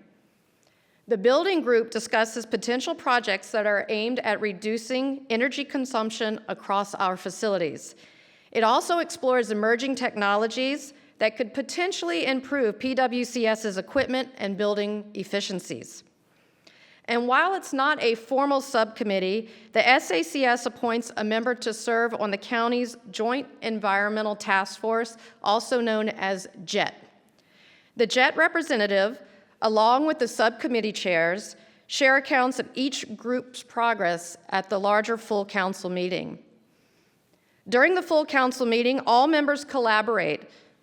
The building group discusses potential projects that are aimed at reducing energy consumption across our facilities. It also explores emerging technologies that could potentially improve PWCS's equipment and building efficiencies. And while it's not a formal subcommittee, the SACS appoints a member to serve on the county's Joint Environmental Task Force, also known as JET. The JET representative, along with the subcommittee chairs, share accounts of each group's progress at the larger full council meeting. During the full council meeting, all members collaborate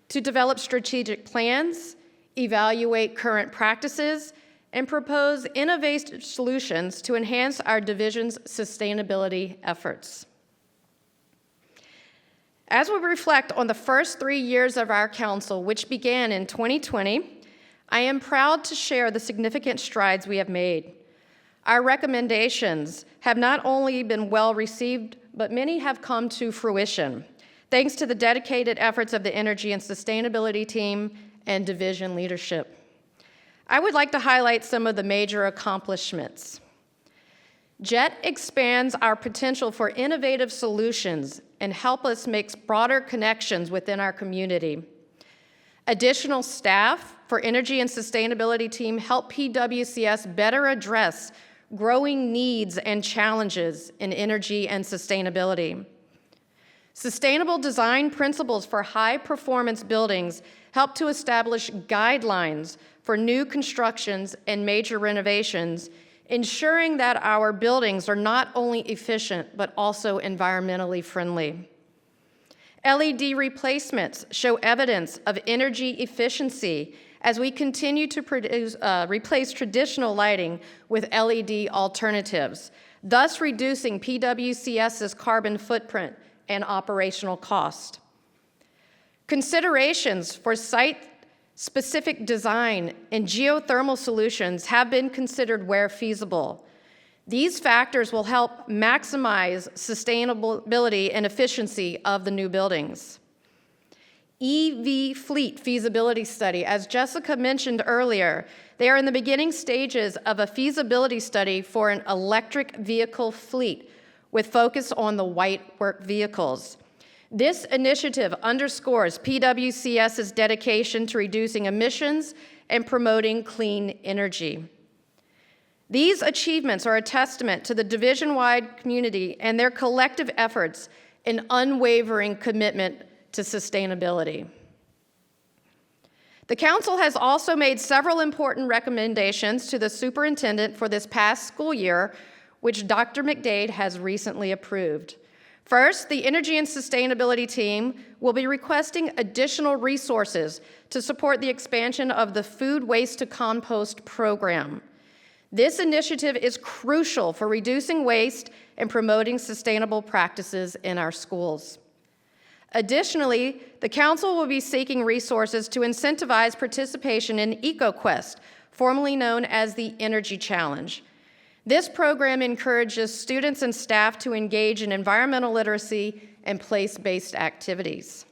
to develop strategic plans, evaluate current practices, and propose innovative solutions to enhance our division's sustainability efforts. As we reflect on the first 3 years of our council, which began in 2020, I am proud to share the significant strides we have made. Our recommendations have not only been well received, but many have come to fruition, thanks to the dedicated efforts of the Energy and Sustainability team and division leadership. I would like to highlight some of the major accomplishments. JET expands our potential for innovative solutions and help us make broader connections within our community. Additional staff for Energy and Sustainability team help PWCS better address growing needs and challenges in energy and sustainability. Sustainable design principles for high-performance buildings help to establish guidelines for new constructions and major renovations, ensuring that our buildings are not only efficient, but also environmentally friendly. LED replacements show evidence of energy efficiency as we continue to replace traditional lighting with LED alternatives, thus reducing PWCS's carbon footprint and operational cost. Considerations for site-specific design and geothermal solutions have been considered where feasible. These factors will help maximize sustainability and efficiency of the new buildings. EV fleet feasibility study, as Jessica mentioned earlier, they are in the beginning stages of a feasibility study for an electric vehicle fleet with focus on the white work vehicles. This initiative underscores PWCS's dedication to reducing emissions and promoting clean energy. These achievements are a testament to the division-wide community and their collective efforts and unwavering commitment to sustainability. The council has also made several important recommendations to the superintendent for this past school year, which Dr. McDade has recently approved. First, the Energy and Sustainability team will be requesting additional resources to support the expansion of the Food Waste to Compost program. This initiative is crucial for reducing waste and promoting sustainable practices in our schools. Additionally, the council will be seeking resources to incentivize participation in EcoQuest, formerly known as the Energy Challenge. This program encourages students and staff to engage in environmental literacy and place-based activities.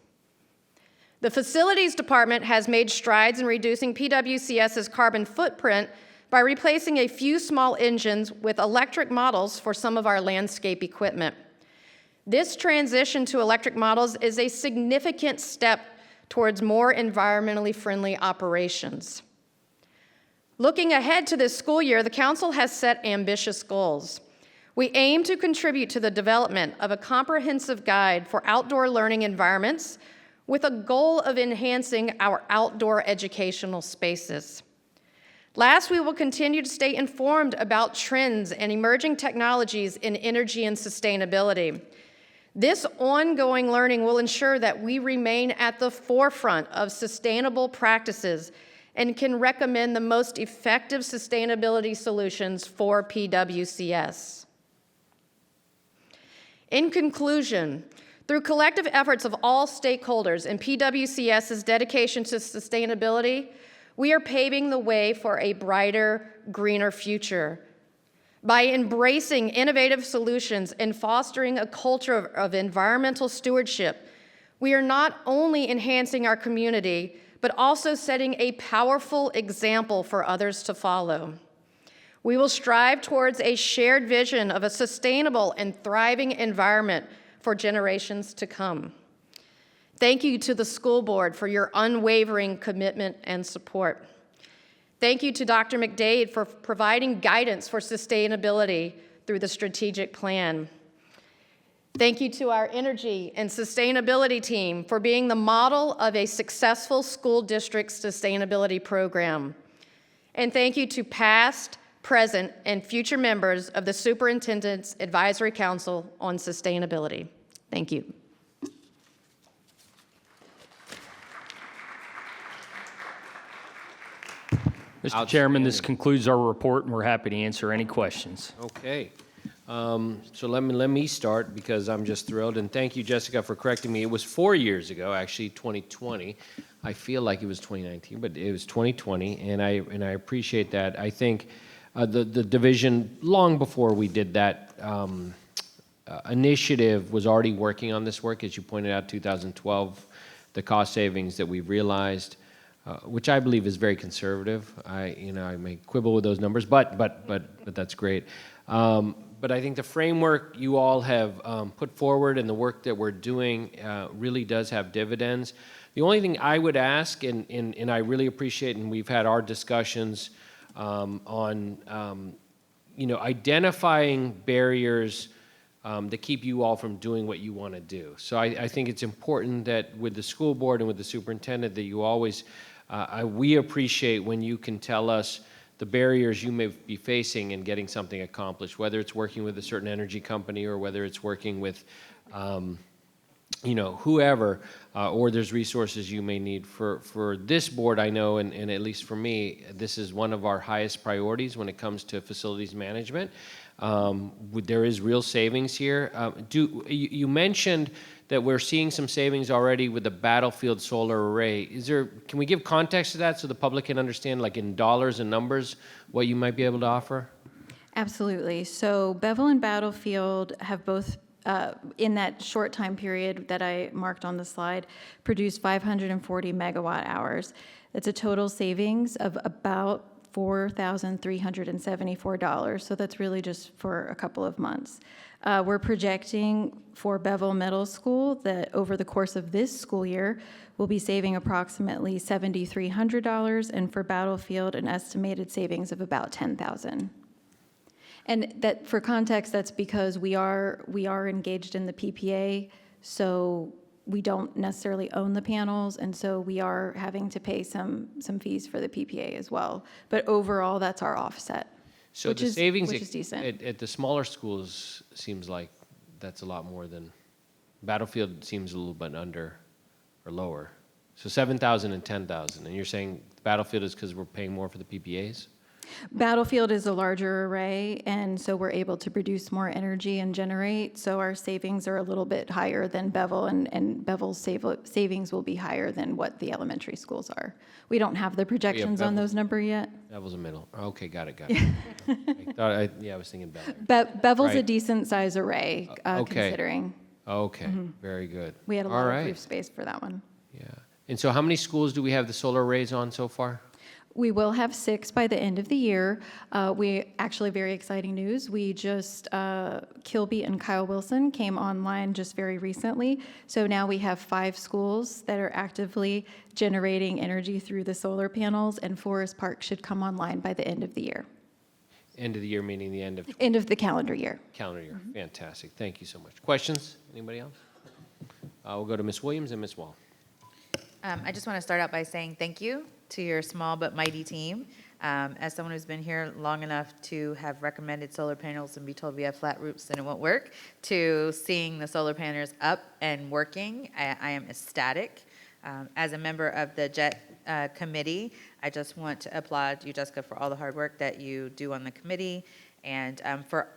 The Facilities Department has made strides in reducing PWCS's carbon footprint by replacing a few small engines with electric models for some of our landscape equipment. This transition to electric models is a significant step towards more environmentally friendly operations. Looking ahead to this school year, the council has set ambitious goals. We aim to contribute to the development of a comprehensive guide for outdoor learning environments with a goal of enhancing our outdoor educational spaces. Last, we will continue to stay informed about trends and emerging technologies in energy and sustainability. This ongoing learning will ensure that we remain at the forefront of sustainable practices and can recommend the most effective sustainability solutions for PWCS. In conclusion, through collective efforts of all stakeholders and PWCS's dedication to sustainability, we are paving the way for a brighter, greener future. By embracing innovative solutions and fostering a culture of environmental stewardship, we are not only enhancing our community, but also setting a powerful example for others to follow. We will strive towards a shared vision of a sustainable and thriving environment for generations to come. Thank you to the school board for your unwavering commitment and support. Thank you to Dr. McDade for providing guidance for sustainability through the strategic plan. Thank you to our Energy and Sustainability team for being the model of a successful school district sustainability program. And thank you to past, present, and future members of the Superintendent's Advisory Council on Sustainability. Thank you. Mr. Chairman, this concludes our report, and we're happy to answer any questions. Okay. So let me start because I'm just thrilled, and thank you, Jessica, for correcting me. It was 4 years ago, actually, 2020. I feel like it was 2019, but it was 2020, and I appreciate that. I think the division, long before we did that initiative, was already working on this work. As you pointed out, 2012, the cost savings that we realized. which I believe is very conservative. I may quibble with those numbers, but that's great. But I think the framework you all have put forward and the work that we're doing really does have dividends. The only thing I would ask, and I really appreciate, and we've had our discussions on identifying barriers that keep you all from doing what you want to do. So I think it's important that with the school board and with the superintendent that you always, we appreciate when you can tell us the barriers you may be facing in getting something accomplished, whether it's working with a certain energy company or whether it's working with whoever, or there's resources you may need. For this board, I know, and at least for me, this is one of our highest priorities when it comes to facilities management. There is real savings here. You mentioned that we're seeing some savings already with the Battlefield solar array. Can we give context to that so the public can understand, like in dollars and numbers, what you might be able to offer? Absolutely. So Bevel and Battlefield have both, in that short time period that I marked on the slide, produced 540 megawatt hours. That's a total savings of about $4,374. So that's really just for a couple of months. We're projecting for Bevel Middle School that over the course of this school year, we'll be saving approximately $7,300, and for Battlefield, an estimated savings of about $10,000. And that, for context, that's because we are engaged in the PPA, so we don't necessarily own the panels, and so we are having to pay some fees for the PPA as well. But overall, that's our offset. So which the is savings decent. at the smaller schools seems like that's a lot more than Battlefield seems a little bit under or lower. So 7,000 and 10,000, and you're saying Battlefield is because we're paying more for the PPAs? Battlefield is a larger array, and so we're able to produce more energy and generate, so our savings are a little bit higher than Bevel, and Bevel's savings will be higher than what the elementary schools are. We don't have the projections on those numbers yet. Bevel's a middle. Okay, got it. I was thinking Bel Air. Bevel's a Right. decent size array, Okay. considering. Okay, very good. We had a All lot right. of roof space for that one. Yeah. And so how many schools do we have the solar arrays on so far? We will have 6 by the end of the year. Very exciting news. We just, Kilby and Kyle Wilson came online just very recently. So now we have 5 schools that are actively generating energy through the solar panels, and Forest Park should come online by the end of the year. End of the year, meaning the end of End of the calendar year. calendar year. Fantastic. Thank you so much. Questions? Anybody else? We'll go to Ms. Williams and Ms. Wall. I just want to start out by saying thank you to your small but mighty team. As someone who's been here long enough to have recommended solar panels and be told we have flat roofs and it won't work, to seeing the solar panels up and working, I am ecstatic. As a member of the JET committee, I just want to applaud you, Jessica, for all the hard work that you do on the committee, and for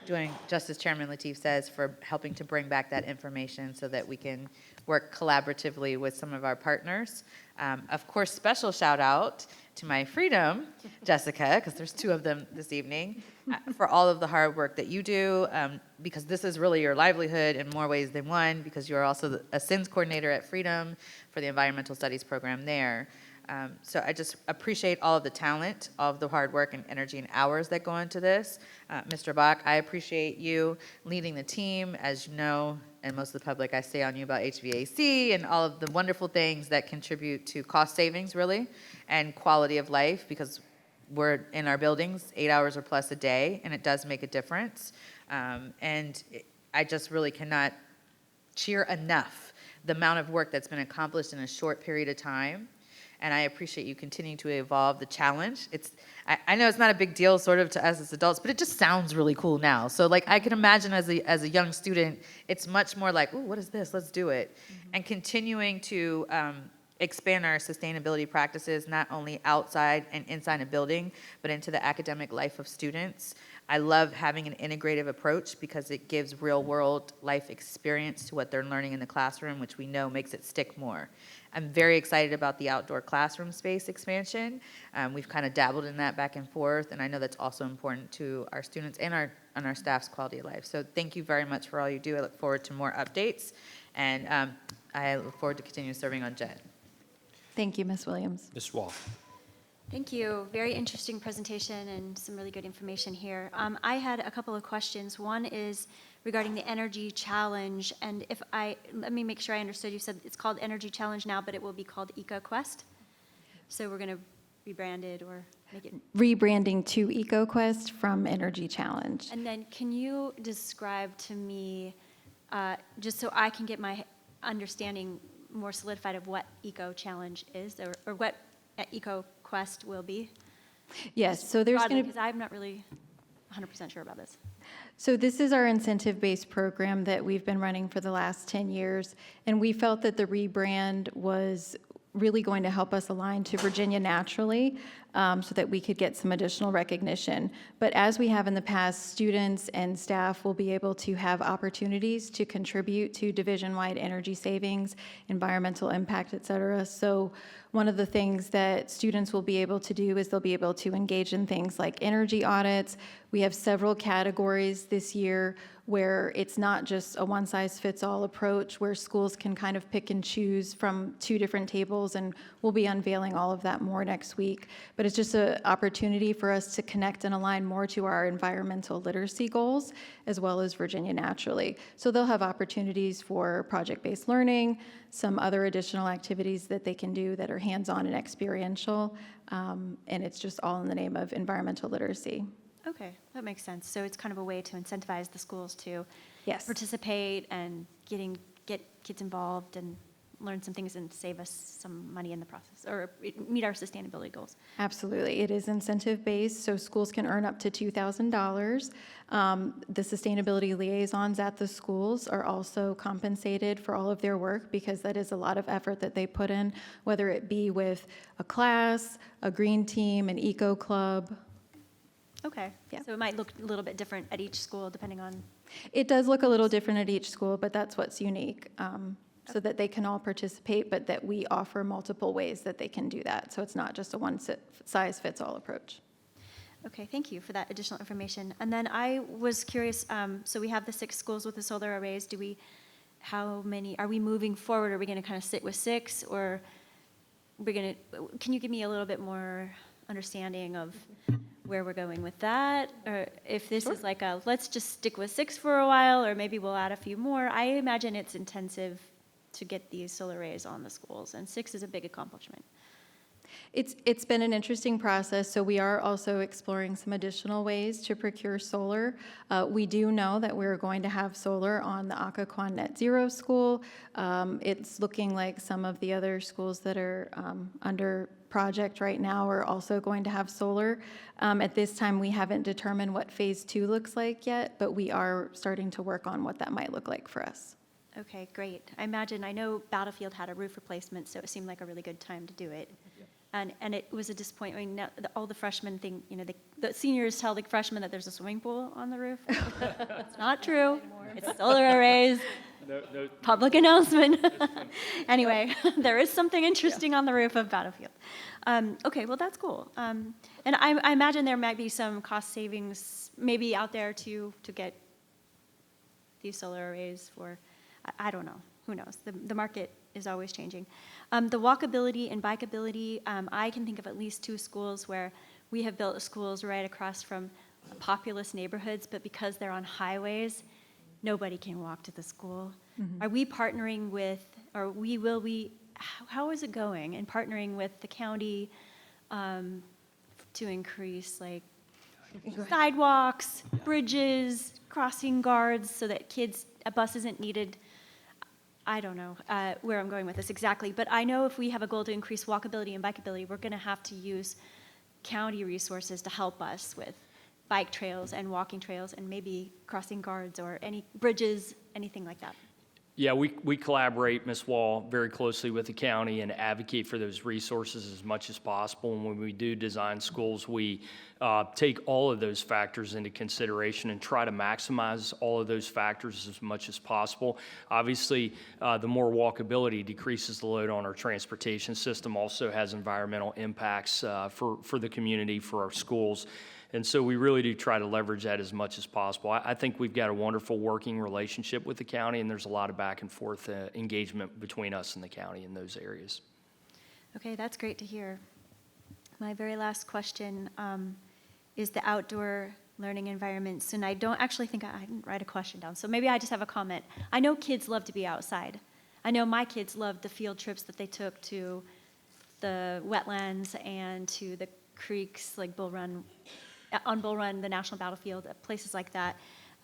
doing, just as Chairman Lateef says, for helping to bring back that information so that we can work collaboratively with some of our partners. Of course, special shout out to my Freedom, Jessica, because there's 2 of them this evening, for all of the hard work that you do, because this is really your livelihood in more ways than one, because you're also a SINS coordinator at Freedom for the environmental studies program there. So I just appreciate all of the talent, all of the hard work and energy and hours that go into this. Mr. Bach, I appreciate you leading the team. As you know, and most of the public, I say on you about HVAC and all of the wonderful things that contribute to cost savings, really, and quality of life, because we're in our buildings 8 hours or plus a day, and it does make a difference. I just really cannot cheer enough the amount of work that's been accomplished in a short period of time. And I appreciate you continuing to evolve the challenge. I know it's not a big deal sort of to us as adults, but it just sounds really cool now. So like I can imagine as a young student, it's much more like, ooh, what is this? Let's do it. Mm-hmm. And continuing to expand our sustainability practices, not only outside and inside a building, but into the academic life of students. I love having an integrative approach because it gives real world life experience to what they're learning in the classroom, which we know makes it stick more. I'm very excited about the outdoor classroom space expansion. We've kind of dabbled in that back and forth, and I know that's also important to our students and our staff's quality of life. So thank you very much for all you do. I look forward to more updates, and I look forward to continue serving on JET. Thank you, Ms. Williams. Ms. Wall. Thank you. Very interesting presentation and some really good information here. I had a couple of questions. One is regarding the Energy Challenge, and let me make sure I understood. You said it's called Energy Challenge now, but it will be called EcoQuest? So we're going to rebrand it or make it... Rebranding to EcoQuest from Energy Challenge. And then can you describe to me, just so I can get my understanding more solidified of what Eco Challenge is, or what EcoQuest will be? Yes, so there's going to Because I'm not really 100% sure about this. So this is our incentive-based program that we've been running for the last 10 years, and we felt that the rebrand was really going to help us align to Virginia Naturally so that we could get some additional recognition. But as we have in the past, students and staff will be able to have opportunities to contribute to division-wide energy savings, environmental impact, et cetera. So one of the things that students will be able to do is they'll be able to engage in things like energy audits. We have several categories this year where it's not just a one-size-fits-all approach, where schools can kind of pick and choose from 2 different tables, and we'll be unveiling all of that more next week. But it's just an opportunity for us to connect and align more to our environmental literacy goals, as well as Virginia Naturally. So they'll have opportunities for project-based learning, some other additional activities that they can do that are hands-on and experiential, and it's just all in the name of environmental literacy. Okay, that makes sense. So it's kind of a way to incentivize the schools to Yes. participate and get kids involved and learn some things and save us some money in the process, or meet our sustainability goals. Absolutely. It is incentive-based, so schools can earn up to $2,000. The sustainability liaisons at the schools are also compensated for all of their work because that is a lot of effort that they put in, whether it be with a class, a green team, an eco club. Okay, Yeah. so it might look a little bit different at each school depending on, It does look a little different at each school, but that's what's unique, so that they can all participate, but that we offer multiple ways that they can do that. So it's not just a one-size-fits-all approach. okay, thank you for that additional information. And then I was curious, so we have the 6 schools with the solar arrays. How many, are we moving forward? Are we going to kind of sit with 6, or can you give me a little bit more understanding of where we're going with that? Or if this is like let's just stick with 6 for a while, or maybe we'll add a few more. I imagine it's intensive to get these solar arrays on the schools, and 6 is a big accomplishment. It's been an interesting process, so we are also exploring some additional ways to procure solar. We do know that we're going to have solar on the Occoquan Net Zero School. It's looking like some of the other schools that are under project right now are also going to have solar. At this time, we haven't determined what phase 2 looks like yet, but we are starting to work on what that might look like for us. Okay, great. I know Battlefield had a roof replacement, so it seemed like a really good time to do it. And it was a disappointment. Now, all the freshmen think, the seniors tell the freshmen that there's a swimming pool on the roof. It's not true. It's solar arrays. No. Public announcement. Anyway, there is something interesting on the roof of Battlefield. Okay, well, that's cool. And I imagine there might be some cost savings maybe out there to get these solar arrays for, I don't know. Who knows? The market is always changing. The walkability and bikeability, I can think of at least 2 schools where we have built schools right across from populous neighborhoods, but because they're on highways, nobody can walk to the school. Mm-hmm. Are we partnering with, or how is it going in partnering with the county to increase sidewalks, bridges, crossing guards, so that a bus isn't needed? I don't know where I'm going with this exactly, but I know if we have a goal to increase walkability and bikeability, we're going to have to use county resources to help us with bike trails and walking trails and maybe crossing guards or any bridges, anything like that. Yeah, we collaborate, Ms. Wall, very closely with the county and advocate for those resources as much as possible. And when we do design schools, we take all of those factors into consideration and try to maximize all of those factors as much as possible. Obviously, the more walkability decreases the load on our transportation system, also has environmental impacts for the community, for our schools. And so we really do try to leverage that as much as possible. I think we've got a wonderful working relationship with the county, and there's a lot of back and forth engagement between us and the county in those areas. Okay, that's great to hear. My very last question is the outdoor learning environments, and I don't actually think I didn't write a question down, so maybe I just have a comment. I know kids love to be outside. I know my kids loved the field trips that they took to the wetlands and to the creeks, like Bull Run, the National Battlefield, places like that.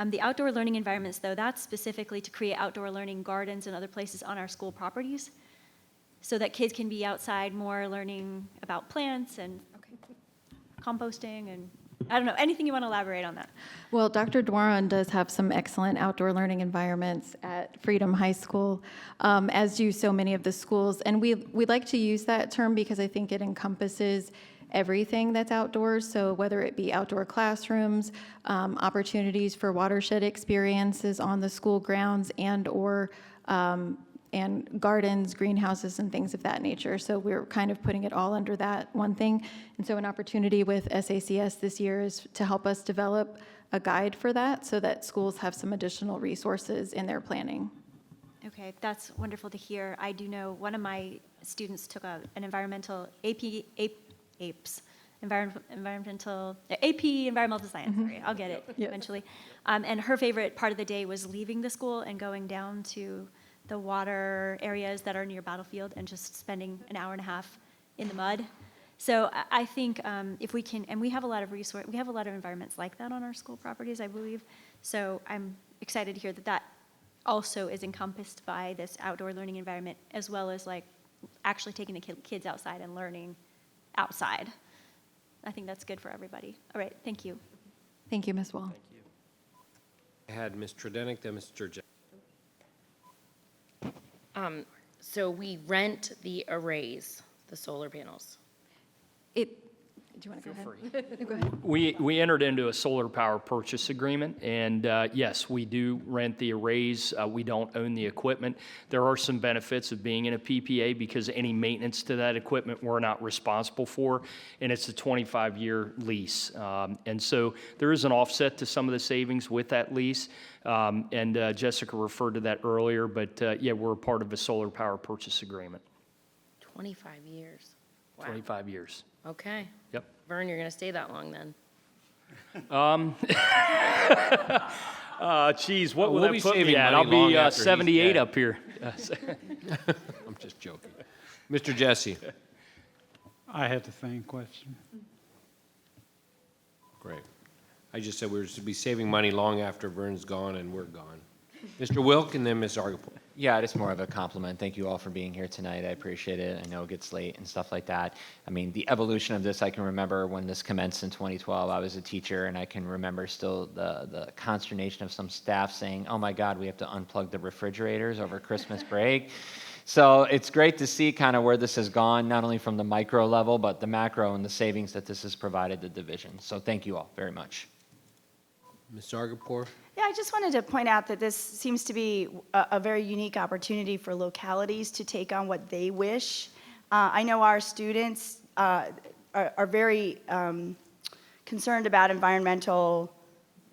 The outdoor learning environments, though, that's specifically to create outdoor learning gardens and other places on our school properties so that kids can be outside more learning about plants and composting and, I don't know, anything you want to elaborate on that? Well, Dr. Dwaron does have some excellent outdoor learning environments at Freedom High School, as do so many of the schools. And we like to use that term because I think it encompasses everything that's outdoors. So whether it be outdoor classrooms, opportunities for watershed experiences on the school grounds and gardens, greenhouses, and things of that nature. So we're kind of putting it all under that one thing. And so an opportunity with SACS this year is to help us develop a guide for that so that schools have some additional resources in their planning. Okay, that's wonderful to hear. I do know one of my students took an environmental environmental science, sorry, I'll get it eventually. And her favorite part of the day was leaving the school and going down to the water areas that are near Battlefield and just spending an hour and a half in the mud. So I think if we can, and we have a lot of we have a lot of environments like that on our school properties, I believe. So I'm excited to hear that that also is encompassed by this outdoor learning environment, as well as like actually taking the kids outside and learning outside. I think that's good for everybody. All right, thank you. Thank you, Ms. Wall. I had Ms. Tredenick, then Mr. Jackson. So we rent the arrays, the solar panels. Do you want to go ahead? Go ahead. We entered into a solar power purchase agreement, and yes, we do rent the arrays. We don't own the equipment. There are some benefits of being in a PPA because any maintenance to that equipment we're not responsible for, and it's a 25-year lease. And so there is an offset to some of the savings with that lease, and Jessica referred to that earlier, but yeah, we're a part of a solar power purchase agreement. 25 years. Wow. 25 years. Okay. Yep. Vern, you're going to stay that long then. Geez, what will we'll that be put saving me at? money I'll long be after he's 78 dead. up here. I'm just joking. Mr. Jesse. I had the same question. Great. I just said we were to be saving money long after Vern's gone and we're gone. Mr. Wilk and then Ms. Argapol. Yeah, just more of a compliment. Thank you all for being here tonight. I appreciate it. I know it gets late and stuff like that. I mean, the evolution of this, I can remember when this commenced in 2012. I was a teacher, and I can remember still the consternation of some staff saying, oh my God, we have to unplug the refrigerators over Christmas break. So it's great to see kind of where this has gone, not only from the micro level, but the macro and the savings that this has provided the division. So thank you all very much. Ms. Argapol. Yeah, I just wanted to point out that this seems to be a very unique opportunity for localities to take on what they wish. I know our students are very concerned about environmental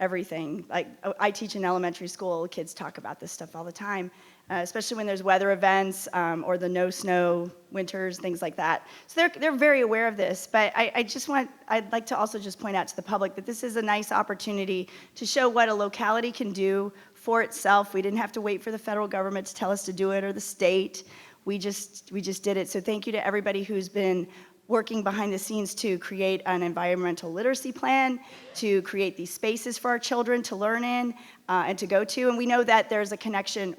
everything. Like, I teach in elementary school, kids talk about this stuff all the time, especially when there's weather events or the no snow winters, things like that. So they're very aware of this, but I'd like to also just point out to the public that this is a nice opportunity to show what a locality can do for itself. We didn't have to wait for the federal government to tell us to do it or the state. We just did it. So thank you to everybody who's been working behind the scenes to create an environmental literacy plan, to create these spaces for our children to learn in and to go to. And we know that there's a connection,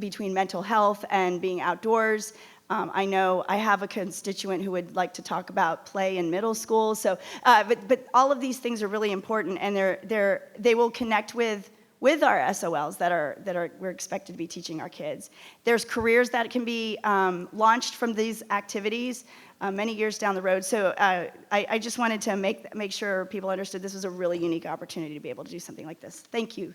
between mental health and being outdoors. I know I have a constituent who would like to talk about play in middle school. So, but all of these things are really important, and they will connect with our SOLs that we're expected to be teaching our kids. There's careers that can be launched from these activities many years down the road. So I just wanted to make sure people understood this was a really unique opportunity to be able to do something like this. Thank you.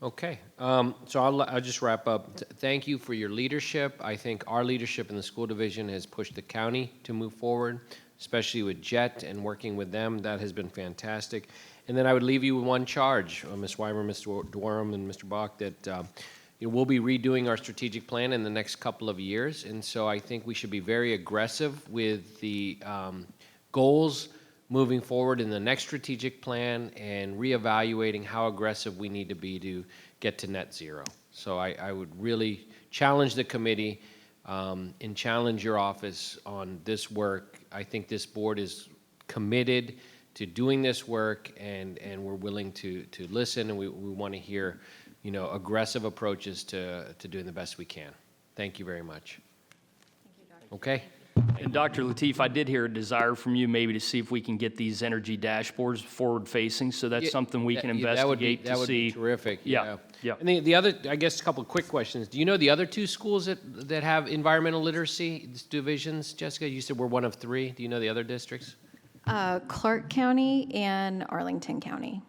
Okay, so I'll just wrap up. Thank you for your leadership. I think our leadership in the school division has pushed the county to move forward, especially with JET and working with them. That has been fantastic. And then I would leave you with one charge, Ms. Weimer, Mr. Dworum, and Mr. Bach, that we'll be redoing our strategic plan in the next couple of years, and so I think we should be very aggressive with the goals moving forward in the next strategic plan and reevaluating how aggressive we need to be to get to net zero. So I would really challenge the committee and challenge your office on this work. I think this board is committed to doing this work, and we're willing to listen, and we want to hear, aggressive approaches to doing the best we can. Thank you very much. Okay. And Dr. Lateef, I did hear a desire from you maybe to see if we can get these energy dashboards forward-facing, so that's something we can investigate to see. That would be terrific. Yeah. And the other, I guess, a couple of quick questions. Do you know the other two schools that have environmental literacy divisions? Jessica, you said we're one of three. Do you know the other districts? Clark County and Arlington County.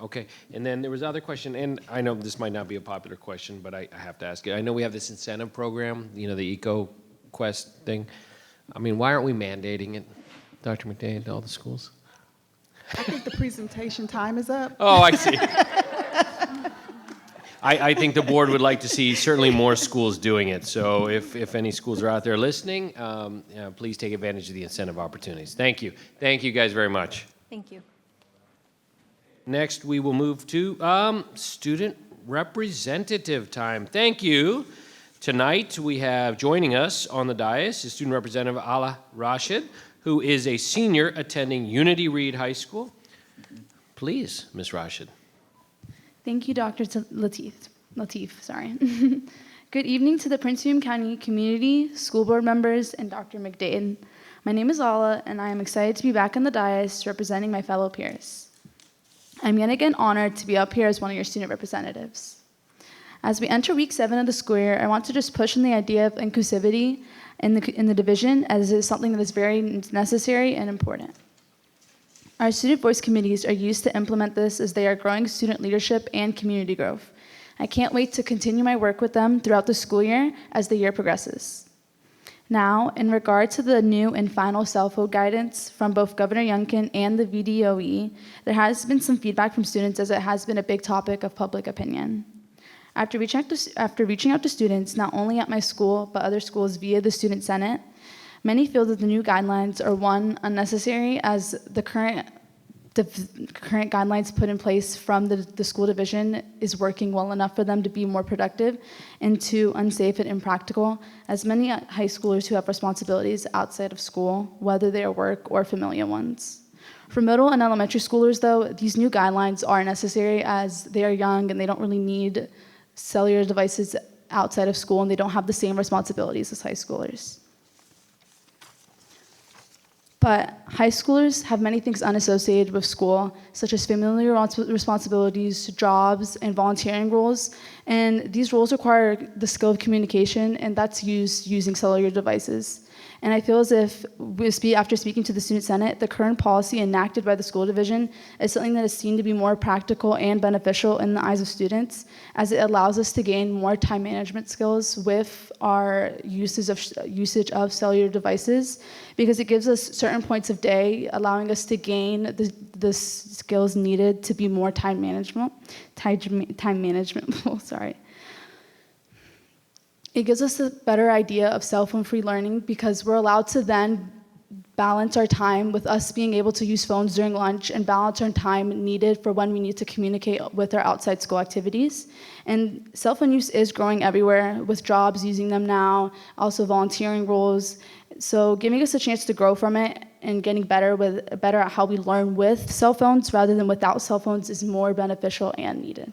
Okay, and then there was another question, and I know this might not be a popular question, but I have to ask it. I know we have this incentive program, the EcoQuest thing. I mean, why aren't we mandating it, Dr. McDade, to all the schools? I think the presentation time is up. Oh, I see. I think the board would like to see certainly more schools doing it. So if any schools are out there listening, please take advantage of the incentive opportunities. Thank you. Thank you guys very much. Thank you. Next, we will move to student representative time. Thank you. Tonight, we have joining us on the dais is Student Representative Ala Rashid, who is a senior attending Unity Reed High School. Please, Ms. Rashid. Thank you, Dr. Lateef, sorry. Good evening to the Prince William County community, school board members, and Dr. McDade. My name is Ala, and I am excited to be back on the dais representing my fellow peers. I'm yet again honored to be up here as one of your student representatives. As we enter week 7 of the school year, I want to just push on the idea of inclusivity in the division, as it is something that is very necessary and important. Our student voice committees are used to implement this as they are growing student leadership and community growth. I can't wait to continue my work with them throughout the school year as the year progresses. Now, in regard to the new and final cell phone guidance from both Governor Youngkin and the VDOE, there has been some feedback from students as it has been a big topic of public opinion. After reaching out to students, not only at my school, but other schools via the Student Senate, many feel that the new guidelines are, one, unnecessary, as the current guidelines put in place from the school division is working well enough for them to be more productive, and two, unsafe and impractical, as many high schoolers who have responsibilities outside of school, whether they are work or familial ones. For middle and elementary schoolers, though, these new guidelines are necessary as they are young and they don't really need cellular devices outside of school, and they don't have the same responsibilities as high schoolers. But high schoolers have many things unassociated with school, such as familial responsibilities, jobs, and volunteering roles. And these roles require the skill of communication, and that's used using cellular devices. And I feel as if, after speaking to the Student Senate, the current policy enacted by the school division is something that is seen to be more practical and beneficial in the eyes of students, as it allows us to gain more time management skills with our usage of cellular devices, because it gives us certain points of day, allowing us to gain the skills needed to be more time manageable. Sorry. It gives us a better idea of cell phone-free learning, because we're allowed to then balance our time with us being able to use phones during lunch and balance our time needed for when we need to communicate with our outside school activities. And cell phone use is growing everywhere, with jobs using them now, also volunteering roles. So giving us a chance to grow from it and getting better at how we learn with cell phones rather than without cell phones is more beneficial and needed.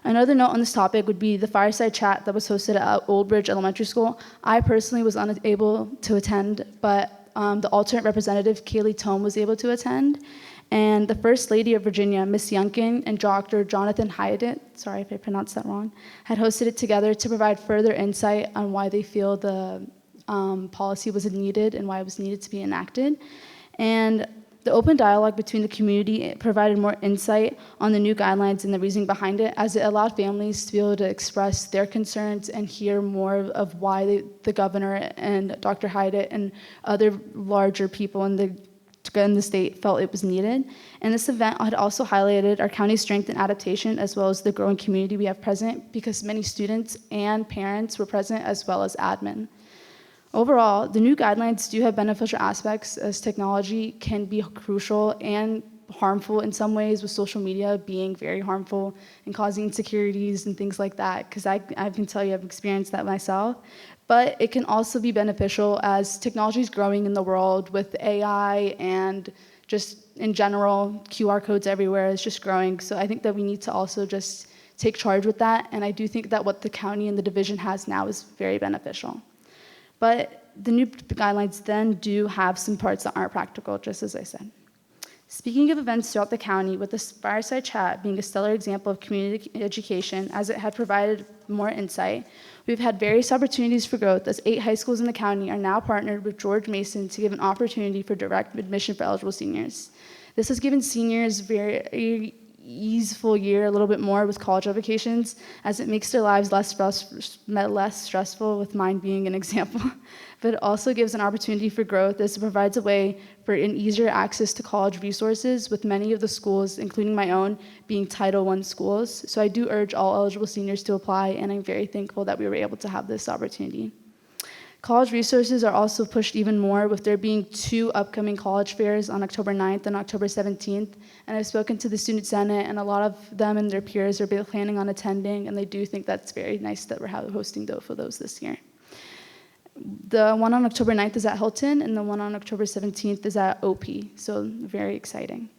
Another note on this topic would be the fireside chat that was hosted at Old Bridge Elementary School. I personally was unable to attend, but the alternate representative, Kaylee Tome, was able to attend. And the First Lady of Virginia, Ms. Youngkin, and Dr. Jonathan Hyatt, sorry if I pronounced that wrong, had hosted it together to provide further insight on why they feel the policy was needed and why it was needed to be enacted. And the open dialogue between the community provided more insight on the new guidelines and the reasoning behind it, as it allowed families to be able to express their concerns and hear more of why the governor and Dr. Hyatt and other larger people in the in the state felt it was needed. And this event had also highlighted our county's strength in adaptation as well as the growing community we have present because many students and parents were present as well as admin. Overall, the new guidelines do have beneficial aspects as technology can be crucial and harmful in some ways, with social media being very harmful and causing insecurities and things like that, because I can tell you I've experienced that myself. But it can also be beneficial as technology is growing in the world with AI and just in general, QR codes everywhere is just growing. So I think that we need to also just take charge with that. And I do think that what the county and the division has now is very beneficial. But the new guidelines then do have some parts that aren't practical, just as I said. Speaking of events throughout the county, with this fireside chat being a stellar example of community education as it had provided more insight, we've had various opportunities for growth as 8 high schools in the county are now partnered with George Mason to give an opportunity for direct admission for eligible seniors. This has given seniors very easeful year a little bit more with college applications as it makes their lives less stressful, with mine being an example. But it also gives an opportunity for growth as it provides a way for an easier access to college resources, with many of the schools, including my own, being Title I schools. So I do urge all eligible seniors to apply, and I'm very thankful that we were able to have this opportunity. College resources are also pushed even more, with there being 2 upcoming college fairs on October 9th and October 17th. And I've spoken to the Student Senate, and a lot of them and their peers are planning on attending, and they do think that's very nice that we're hosting both of those this year. The one on October 9th is at Hilton, and the one on October 17th is at OP, so very exciting.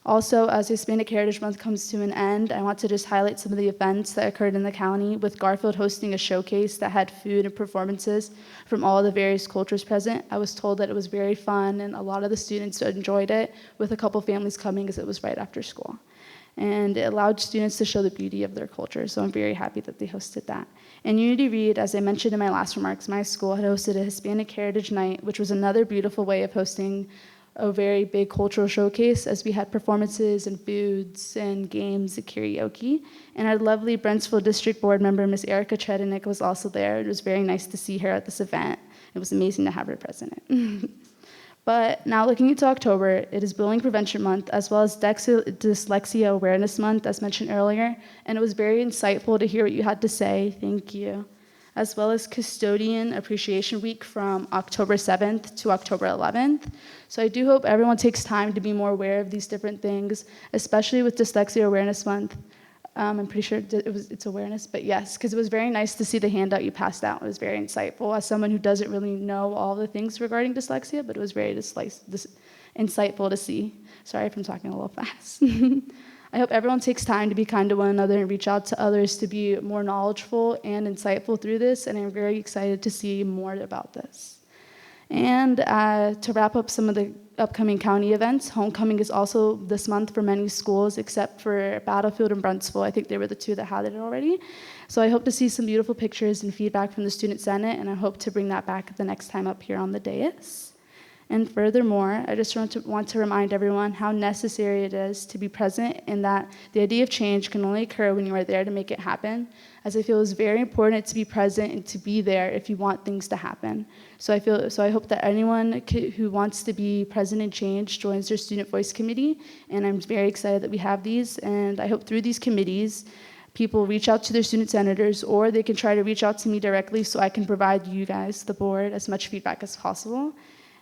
Also, as Hispanic Heritage Month comes to an end, I want to just highlight some of the events that occurred in the county, with Garfield hosting a showcase that had food and performances from all the various cultures present. I was told that it was very fun, and a lot of the students enjoyed it, with a couple families coming as it was right after school. And it allowed students to show the beauty of their culture, so I'm very happy that they hosted that. And Unity Reed, as I mentioned in my last remarks, my school had hosted a Hispanic Heritage Night, which was another beautiful way of hosting a very big cultural showcase, as we had performances and foods and games and karaoke. And our lovely Brentsville District Board member, Miss Erica Chedenick, was also there. It was very nice to see her at this event. It was amazing to have her present. But now looking into October, it is Bullying Prevention Month, as well as Dyslexia Awareness Month, as mentioned earlier, and it was very insightful to hear what you had to say. Thank you. As well as Custodian Appreciation Week from October 7th to October 11th. So I do hope everyone takes time to be more aware of these different things, especially with Dyslexia Awareness Month. I'm pretty sure it's awareness, but yes, because it was very nice to see the handout you passed out. It was very insightful as someone who doesn't really know all the things regarding dyslexia, but it was very insightful to see. Sorry if I'm talking a little fast. I hope everyone takes time to be kind to one another and reach out to others to be more knowledgeable and insightful through this, and I'm very excited to see more about this. And to wrap up some of the upcoming county events, homecoming is also this month for many schools, except for Battlefield and Brentsville. I think they were the 2 that had it already. So I hope to see some beautiful pictures and feedback from the Student Senate, and I hope to bring that back the next time up here on the dais. And furthermore, I just want to remind everyone how necessary it is to be present, and that the idea of change can only occur when you are there to make it happen, as I feel it's very important to be present and to be there if you want things to happen. So I hope that anyone who wants to be present and change joins their Student Voice Committee, and I'm very excited that we have these, and I hope through these committees, people reach out to their student senators, or they can try to reach out to me directly so I can provide you guys, the board, as much feedback as possible.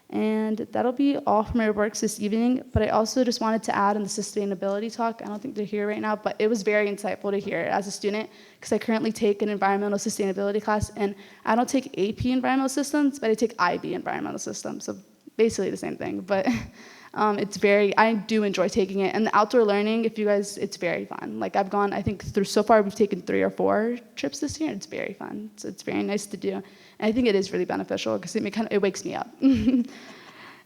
And that'll be all for my remarks this evening, but I also just wanted to add in the sustainability talk. I don't think they're here right now, but it was very insightful to hear as a student, because I currently take an environmental sustainability class, and I don't take AP environmental systems, but I take IB environmental systems, so basically the same thing, but I do enjoy taking it. And the outdoor learning, it's very fun. Like I've gone, I think so far we've taken 3 or 4 trips this year. It's very fun. So it's very nice to do. And I think it is really beneficial because it wakes me up.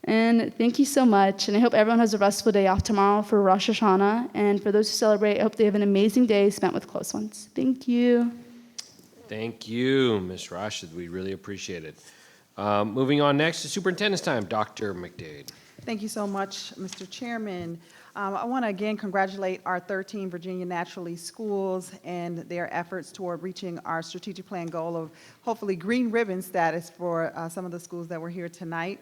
And thank you so much. And I hope everyone has a restful day off tomorrow for Rosh Hashanah. And for those who celebrate, I hope they have an amazing day spent with close ones. Thank you. Thank you, Ms. Rashid. We really appreciate it. Moving on next to superintendent's time, Dr. McDade. Thank you so much, Mr. Chairman. I want to again congratulate our 13 Virginia Naturally schools and their efforts toward reaching our strategic plan goal of hopefully green ribbon status for some of the schools that were here tonight.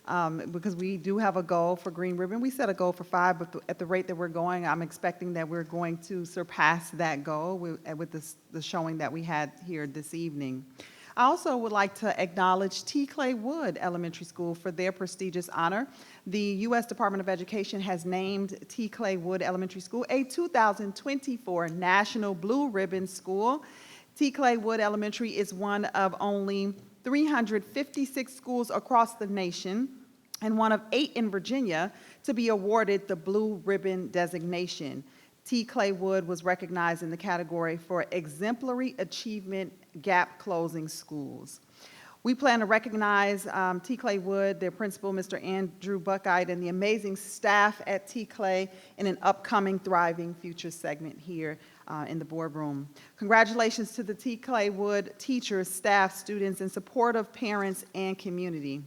because we do have a goal for Green Ribbon. We set a goal for 5, but at the rate that we're going, I'm expecting that we're going to surpass that goal with the showing that we had here this evening. I also would like to acknowledge T. Clay Wood Elementary School for their prestigious honor. The U.S. Department of Education has named T. Clay Wood Elementary School a 2024 National Blue Ribbon School. T. Clay Wood Elementary is one of only 356 schools across the nation and one of 8 in Virginia to be awarded the Blue Ribbon designation. T. Clay Wood was recognized in the category for Exemplary Achievement Gap Closing Schools. We plan to recognize T. Clay Wood, their principal, Mr. Andrew Buckite, and the amazing staff at T. Clay in an upcoming Thriving Future segment here in the boardroom. Congratulations to the T. Clay Wood teachers, staff, students, and supportive parents and community.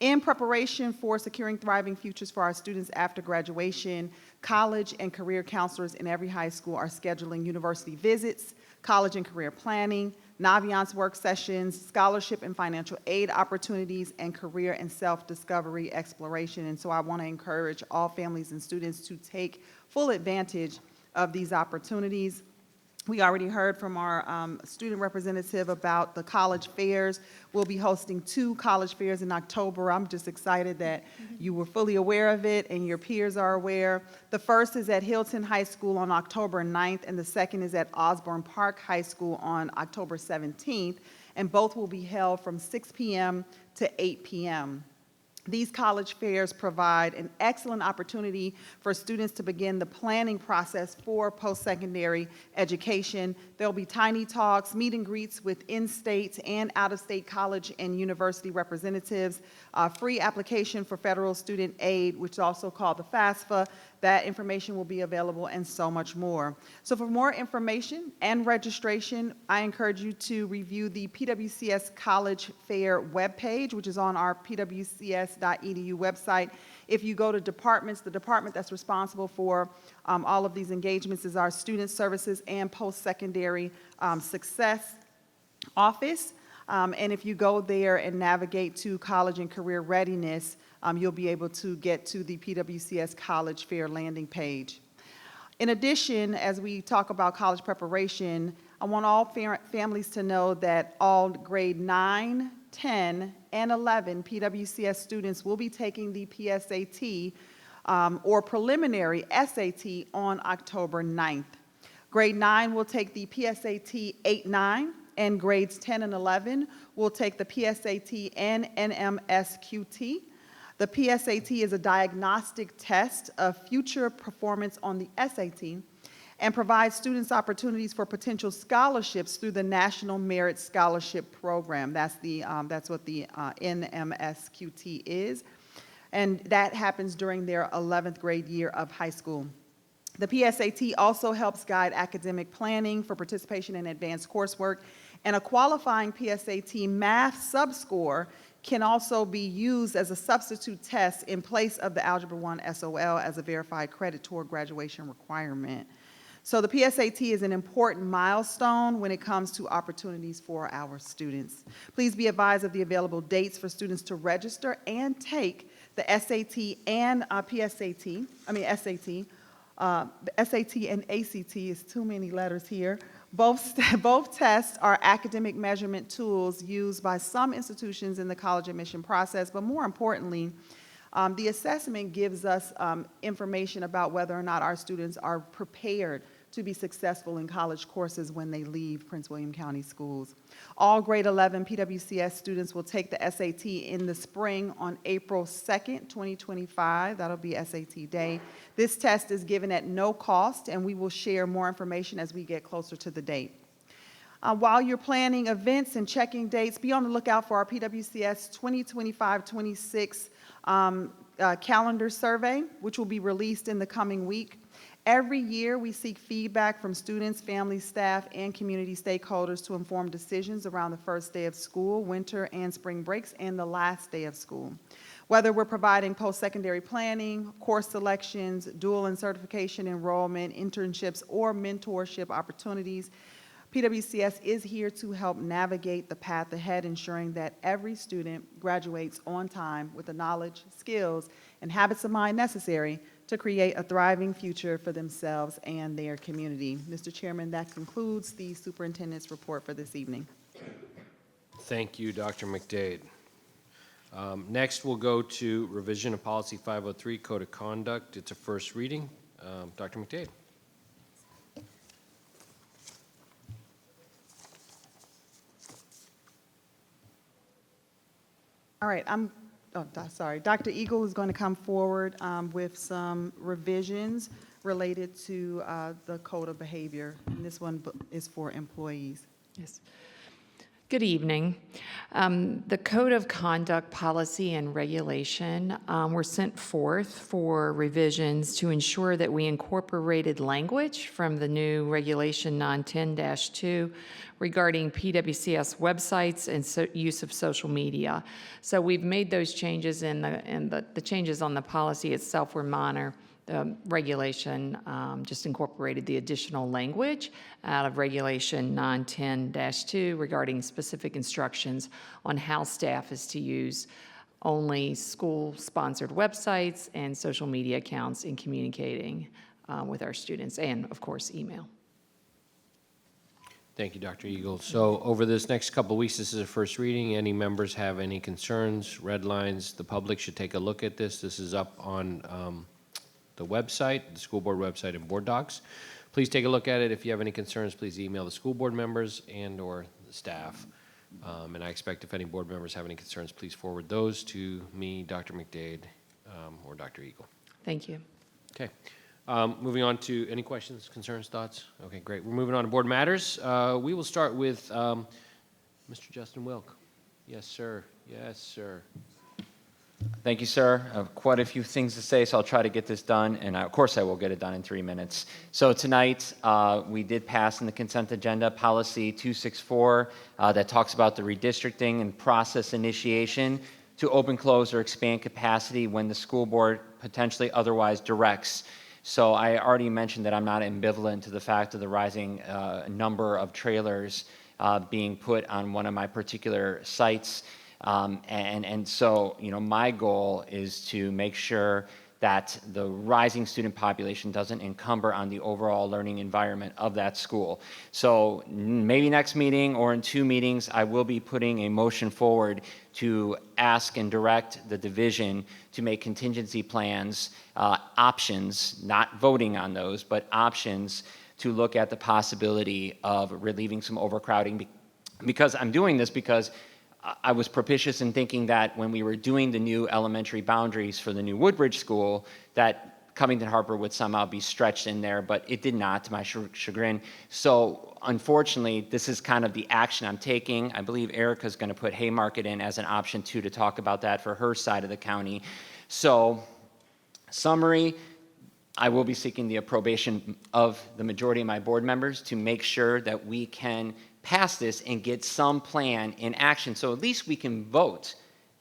In preparation for securing thriving futures for our students after graduation, college and career counselors in every high school are scheduling university visits, college and career planning, Naviance work sessions, scholarship and financial aid opportunities, and career and self-discovery exploration. And so I want to encourage all families and students to take full advantage of these opportunities. We already heard from our student representative about the college fairs. We'll be hosting 2 college fairs in October. I'm just excited that you were fully aware of it and your peers are aware. The first is at Hilton High School on October 9th, and the second is at Osborne Park High School on October 17th, and both will be held from 6 p.m. to 8 p.m. These college fairs provide an excellent opportunity for students to begin the planning process for post-secondary education. There'll be tiny talks, meet and greets with in-state and out-of-state college and university representatives, free application for federal student aid, which is also called the FAFSA. That information will be available, and so much more. So for more information and registration, I encourage you to review the PWCS College Fair webpage, which is on our pwcs.edu website. If you go to departments, the department that's responsible for all of these engagements is our Student Services and Post-Secondary Success Office. And if you go there and navigate to College and Career Readiness, you'll be able to get to the PWCS College Fair landing page. In addition, as we talk about college preparation, I want all families to know that all grade 9, 10, and 11 PWCS students will be taking the PSAT or preliminary SAT on October 9th. Grade 9 will take the PSAT 8-9, and grades 10 and 11 will take the PSAT and NMSQT. The PSAT is a diagnostic test of future performance on the SAT and provides students opportunities for potential scholarships through the National Merit Scholarship Program. That's what the NMSQT is, and that happens during their 11th grade year of high school. The PSAT also helps guide academic planning for participation in advanced coursework, and a qualifying PSAT math subscore can also be used as a substitute test in place of the Algebra 1 SOL as a verified credit toward graduation requirement. So the PSAT is an important milestone when it comes to opportunities for our students. Please be advised of the available dates for students to register and take the SAT and SAT. SAT and ACT is too many letters here. Both tests are academic measurement tools used by some institutions in the college admission process, but more importantly, the assessment gives us information about whether or not our students are prepared to be successful in college courses when they leave Prince William County schools. All grade 11 PWCS students will take the SAT in the spring on April 2nd, 2025. That'll be SAT Day. This test is given at no cost, and we will share more information as we get closer to the date. While you're planning events and checking dates, be on the lookout for our PWCS 2025-26 calendar survey, which will be released in the coming week. Every year, we seek feedback from students, families, staff, and community stakeholders to inform decisions around the first day of school, winter and spring breaks, and the last day of school. Whether we're providing post-secondary planning, course selections, dual and certification enrollment, internships, or mentorship opportunities, PWCS is here to help navigate the path ahead, ensuring that every student graduates on time with the knowledge, skills, and habits of mind necessary to create a thriving future for themselves and their community. Mr. Chairman, that concludes the superintendent's report for this evening. Thank you, Dr. McDade. Next, we'll go to revision of policy 503, code of conduct. It's a first reading. Dr. McDade. All right, sorry. Dr. Eagle is going to come forward with some revisions related to the code of behavior. And this one is for employees. Yes. Good evening. The Code of Conduct Policy and Regulation were sent forth for revisions to ensure that we incorporated language from the new Regulation 910-2 regarding PWCS websites and use of social media. So we've made those changes, and the changes on the policy itself were minor. The regulation just incorporated the additional language out of Regulation 910-2 regarding specific instructions on how staff is to use only school-sponsored websites and social media accounts in communicating with our students, and, of course, email. Thank you, Dr. Eagle. So over this next couple of weeks, this is a first reading. Any members have any concerns, red lines? The public should take a look at this. This is up on the website, the school board website, and board docs. Please take a look at it. If you have any concerns, please email the school board members and/or the staff. And I expect if any board members have any concerns, please forward those to me, Dr. McDade, or Dr. Eagle. Thank you. Okay. Moving on to any questions, concerns, thoughts? Okay, great. We're moving on to board matters. We will start with Mr. Justin Wilk. Yes, sir. Yes, sir. Thank you, sir. I have quite a few things to say, so I'll try to get this done, and of course I will get it done in 3 minutes. So tonight, we did pass in the consent agenda policy 264 that talks about the redistricting and process initiation to open, close, or expand capacity when the school board potentially otherwise directs. So I already mentioned that I'm not ambivalent to the fact of the rising number of trailers being put on one of my particular sites. And so, you know, my goal is to make sure that the rising student population doesn't encumber on the overall learning environment of that school. So maybe next meeting or in 2 meetings, I will be putting a motion forward to ask and direct the division to make contingency plans, options, not voting on those, but options to look at the possibility of relieving some overcrowding. Because I'm doing this because I was propitious in thinking that when we were doing the new elementary boundaries for the new Woodbridge School, that Covington Harper would somehow be stretched in there, but it did not, to my chagrin. So unfortunately, this is kind of the action I'm taking. I believe Erica's going to put Haymarket in as an option too, to talk about that for her side of the county. So summary, I will be seeking the approbation of the majority of my board members to make sure that we can pass this and get some plan in action, so at least we can vote.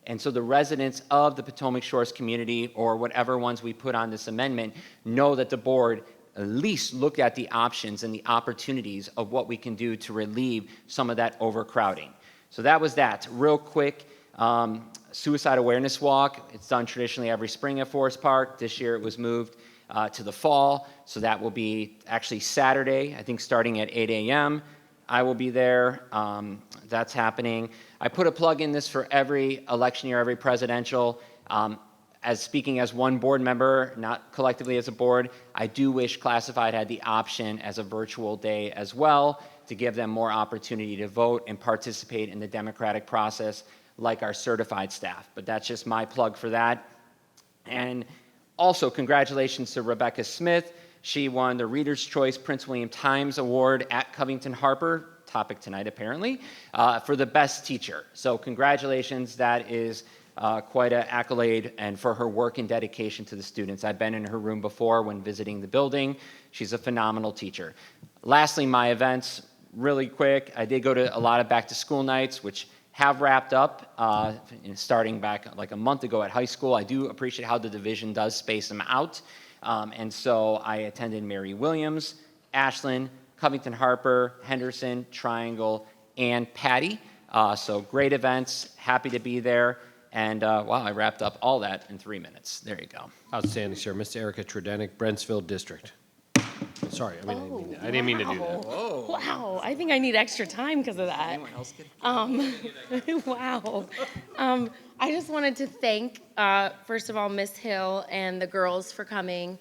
And so the residents of the Potomac Shores community, or whatever ones we put on this amendment, know that the board at least looked at the options and the opportunities of what we can do to relieve some of that overcrowding. So that was that. Real quick, suicide awareness walk. It's done traditionally every spring at Forest Park. This year it was moved to the fall, so that will be actually Saturday, I think starting at 8 a.m. I will be there. That's happening. I put a plug in this for every election year, every presidential. As speaking as one board member, not collectively as a board, I do wish Classified had the option as a virtual day as well to give them more opportunity to vote and participate in the democratic process like our certified staff. But that's just my plug for that. And also, congratulations to Rebecca Smith. She won the Reader's Choice Prince William Times Award at Covington Harper, topic tonight apparently, for the best teacher. So congratulations, that is quite an accolade, and for her work and dedication to the students. I've been in her room before when visiting the building. She's a phenomenal teacher. Lastly, my events, really quick. I did go to a lot of back to school nights, which have wrapped up, starting back like a month ago at high school. I do appreciate how the division does space them out. And so I attended Mary Williams, Ashland, Covington Harper, Henderson, Triangle, and Patty. So great events, happy to be there. And wow, I wrapped up all that in 3 minutes. There you go. Outstanding, sir. Miss Erica Tredenick, Brentsville District. Sorry, I didn't mean to do that. Wow, I think I need extra time because of that. Anyone else get Wow. I just wanted to thank, first of all, Miss Hill and the girls for coming.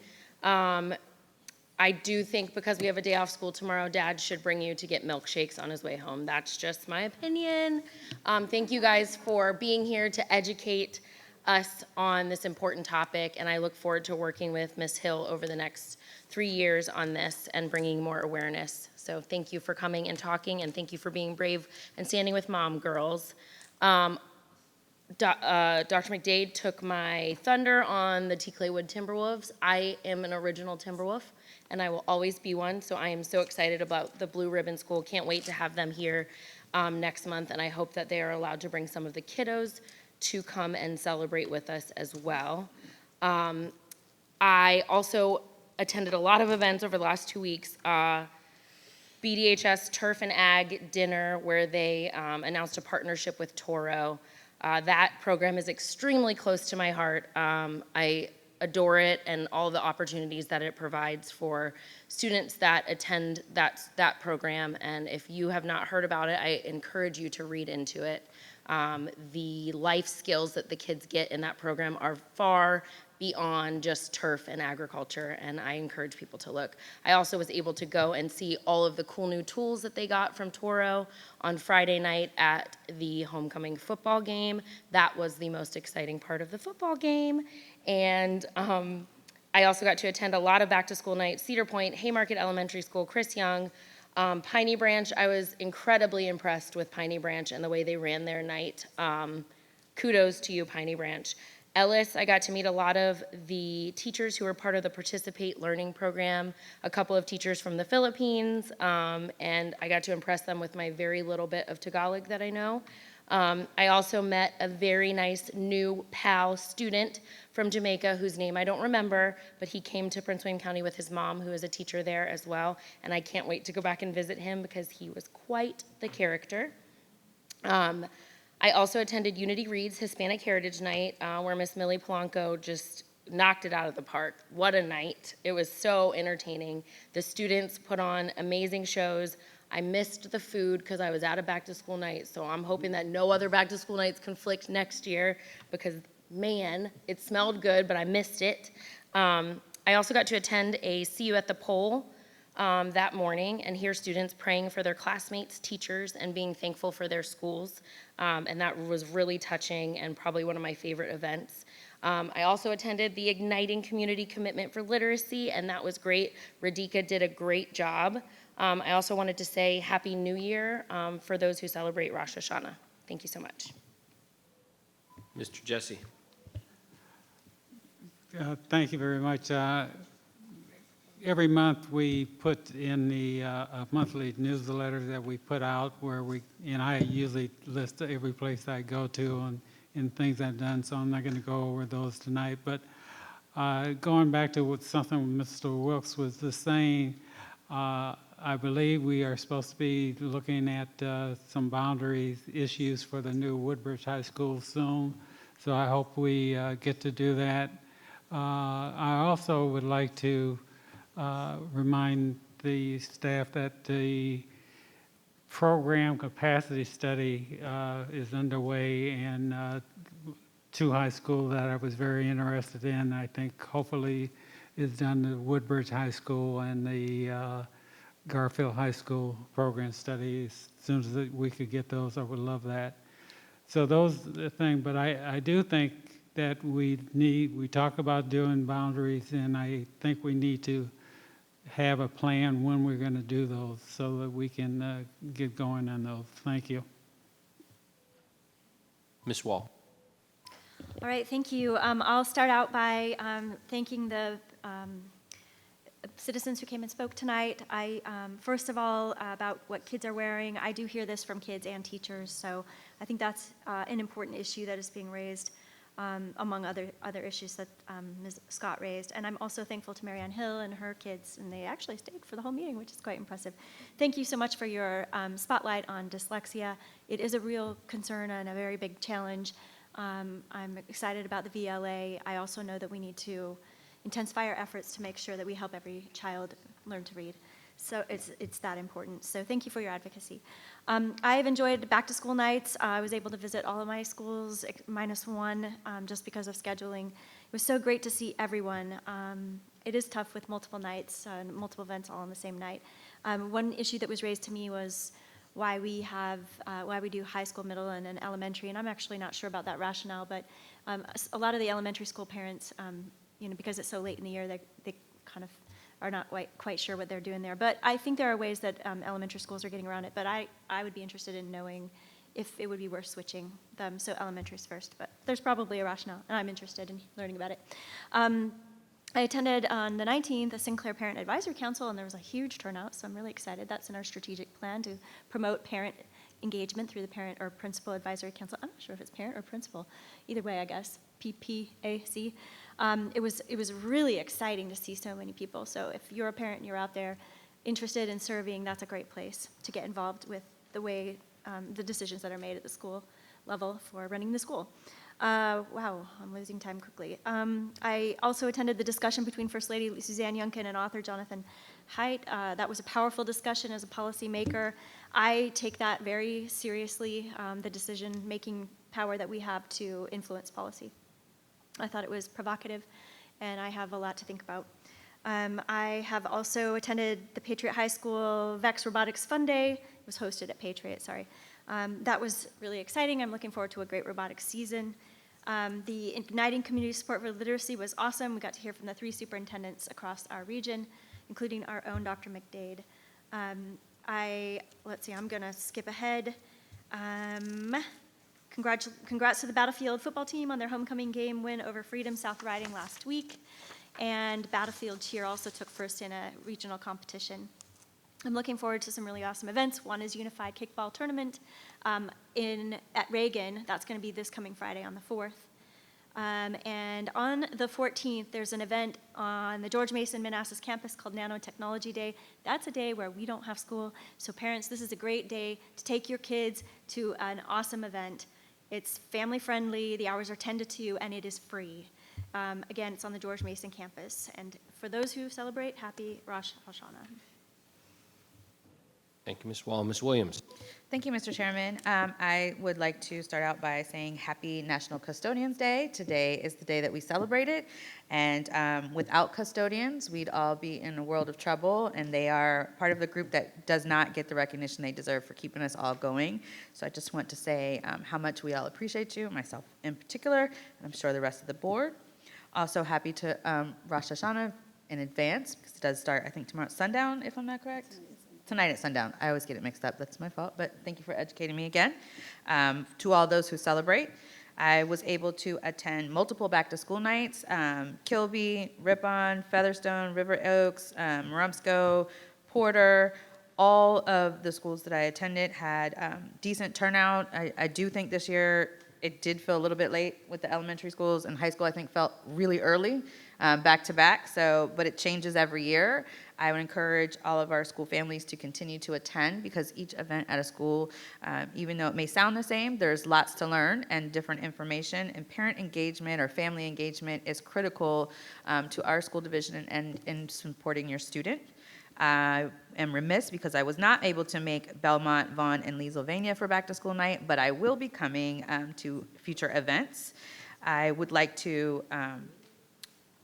I do think because we have a day off school tomorrow, Dad should bring you to get milkshakes on his way home. That's just my opinion. Thank you guys for being here to educate us on this important topic, and I look forward to working with Miss Hill over the next 3 years on this and bringing more awareness. So thank you for coming and talking, and thank you for being brave and standing with Mom, girls. Dr. McDade took my thunder on the T. Claywood Timberwolves. I am an original Timberwolf, and I will always be one, so I am so excited about the Blue Ribbon School. Can't wait to have them here next month, and I hope that they are allowed to bring some of the kiddos to come and celebrate with us as well. I also attended a lot of events over the last 2 weeks. BDHS Turf and Ag dinner where they announced a partnership with Toro. That program is extremely close to my heart. I adore it and all the opportunities that it provides for students that attend that program. And if you have not heard about it, I encourage you to read into it. The life skills that the kids get in that program are far beyond just turf and agriculture, and I encourage people to look. I also was able to go and see all of the cool new tools that they got from Toro on Friday night at the homecoming football game. That was the most exciting part of the football game. And I also got to attend a lot of back-to-school nights, Cedar Point, Haymarket Elementary School, Chris Young, Piney Branch. I was incredibly impressed with Piney Branch and the way they ran their night. Kudos to you, Piney Branch. Ellis, I got to meet a lot of the teachers who were part of the Participate Learning Program, a couple of teachers from the Philippines, and I got to impress them with my very little bit of Tagalog that I know. I also met a very nice new PAL student from Jamaica whose name I don't remember, but he came to Prince William County with his mom, who is a teacher there as well, and I can't wait to go back and visit him because he was quite the character. I also attended Unity Reads Hispanic Heritage Night, where Miss Millie Polanco just knocked it out of the park. What a night. It was so entertaining. The students put on amazing shows. I missed the food because I was at a back-to-school night, so I'm hoping that no other back-to-school nights conflict next year because, man, it smelled good, but I missed it. I also got to attend a See You at the Pole that morning and hear students praying for their classmates, teachers, and being thankful for their schools. And that was really touching and probably one of my favorite events. I also attended the Igniting Community Commitment for Literacy, and that was great. Radhika did a great job. I also wanted to say Happy New Year for those who celebrate Rosh Hashanah. Thank you so much. Mr. Jesse. Thank you very much. Every month we put in the monthly newsletter that we put out where I usually list every place I go to and things I've done, so I'm not going to go over those tonight. But going back to something Mr. Wilkes was just saying, I believe we are supposed to be looking at some boundaries issues for the new Woodbridge High School soon, so I hope we get to do that. I also would like to remind the staff that the program capacity study is underway in 2 high schools that I was very interested in. I think hopefully is done at Woodbridge High School and the Garfield High School program studies. As soon as we could get those, I would love that. So those are the things, but I do think that we talk about doing boundaries, and I think we need to have a plan when we're going to do those so that we can get going on those. Thank you. Ms. Wall. All right, thank you. I'll start out by thanking the citizens who came and spoke tonight. First of all, about what kids are wearing, I do hear this from kids and teachers, so I think that's an important issue that is being raised. among other issues that Ms. Scott raised. And I'm also thankful to Marianne Hill and her kids, and they actually stayed for the whole meeting, which is quite impressive. Thank you so much for your spotlight on dyslexia. It is a real concern and a very big challenge. I'm excited about the VLA. I also know that we need to intensify our efforts to make sure that we help every child learn to read. So it's that important. So thank you for your advocacy. I've enjoyed back-to-school nights. I was able to visit all of my schools, minus one, just because of scheduling. It was so great to see everyone. It is tough with multiple nights and multiple events all on the same night. One issue that was raised to me was why we do high school, middle, and elementary, and I'm actually not sure about that rationale, but a lot of the elementary school parents, because it's so late in the year, they kind of are not quite sure what they're doing there. But I think there are ways that elementary schools are getting around it, but I would be interested in knowing if it would be worth switching them, so elementary's first, but there's probably a rationale, and I'm interested in learning about it. I attended on the 19th a Sinclair Parent Advisory Council, and there was a huge turnout, so I'm really excited. That's in our strategic plan to promote parent engagement through the Parent or Principal Advisory Council. I'm not sure if it's parent or principal. Either way, I guess, PPAC. It was really exciting to see so many people. So if you're a parent and you're out there interested in serving, that's a great place to get involved with the way the decisions that are made at the school level for running the school. Wow, I'm losing time quickly. I also attended the discussion between First Lady Suzanne Yunkin and author Jonathan Haidt. That was a powerful discussion as a policymaker. I take that very seriously, the decision-making power that we have to influence policy. I thought it was provocative, and I have a lot to think about. I have also attended the Patriot High School VEX Robotics Fun Day. It was hosted at Patriot, sorry. That was really exciting. I'm looking forward to a great robotics season. The Igniting Community Support for Literacy was awesome. We got to hear from the 3 superintendents across our region, including our own Dr. McDade. Let's see, I'm gonna skip ahead. Congrats to the Battlefield football team on their homecoming game win over Freedom South Riding last week. And Battlefield Cheer also took first in a regional competition. I'm looking forward to some really awesome events. One is Unified Kickball Tournament at Reagan. That's going to be this coming Friday on the 4th. And on the 14th, there's an event on the George Mason Manassas campus called Nanotechnology Day. That's a day where we don't have school. So parents, this is a great day to take your kids to an awesome event. It's family friendly, the hours are 10 to 2, and it is free. Again, it's on the George Mason campus. And for those who celebrate, happy Rosh Hashanah. Thank you, Ms. Wall. Ms. Williams. Thank you, Mr. Chairman. I would like to start out by saying Happy National Custodians Day. Today is the day that we celebrate it. And without custodians, we'd all be in a world of trouble. And they are part of the group that does not get the recognition they deserve for keeping us all going. So I just want to say how much we all appreciate you, myself in particular, and I'm sure the rest of the board. Also happy to Rosh Hashanah in advance, because it does start, I think, tomorrow at sundown, if I'm not correct. Tonight at sundown. I always get it mixed up. That's my fault, but thank you for educating me again. To all those who celebrate, I was able to attend multiple back-to-school nights, Kilby, Ripon, Featherstone, River Oaks, Rumsco, Porter. All of the schools that I attended had decent turnout. I do think this year it did feel a little bit late with the elementary schools, and high school I think felt really early, back to back, but it changes every year. I would encourage all of our school families to continue to attend, because each event at a school, even though it may sound the same, there's lots to learn and different information, and parent engagement or family engagement is critical to our school division and in supporting your student. I am remiss because I was not able to make Belmont, Vaughan, and Leesylvania for back to school night, but I will be coming to future events. I would like to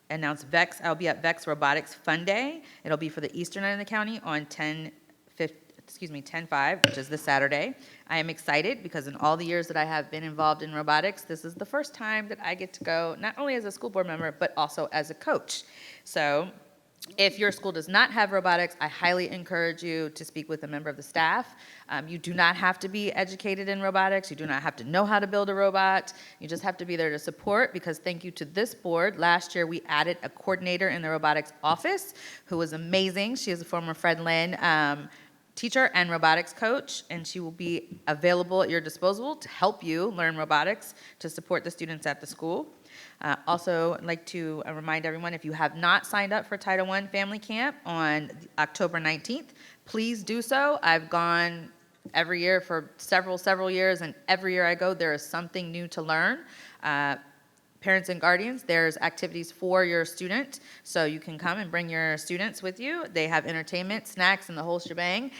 announce VEX. I'll be at VEX Robotics Fun Day. It'll be for the eastern end of the county on 10/5, which is this Saturday. I am excited because in all the years that I have been involved in robotics, this is the first time that I get to go not only as a school board member, but also as a coach. So if your school does not have robotics, I highly encourage you to speak with a member of the staff. You do not have to be educated in robotics. You do not have to know how to build a robot. You just have to be there to support, because thank you to this board, last year we added a coordinator in the robotics office who was amazing. She is a former Fred Lynn teacher and robotics coach, and she will be available at your disposal to help you learn robotics to support the students at the school. Also, I'd like to remind everyone, if you have not signed up for Title I Family Camp on October 19th, please do so. I've gone every year for several years, and every year I go, there is something new to learn. Parents and guardians, there's activities for your student, so you can come and bring your students with you. They have entertainment, snacks, and the whole shebang.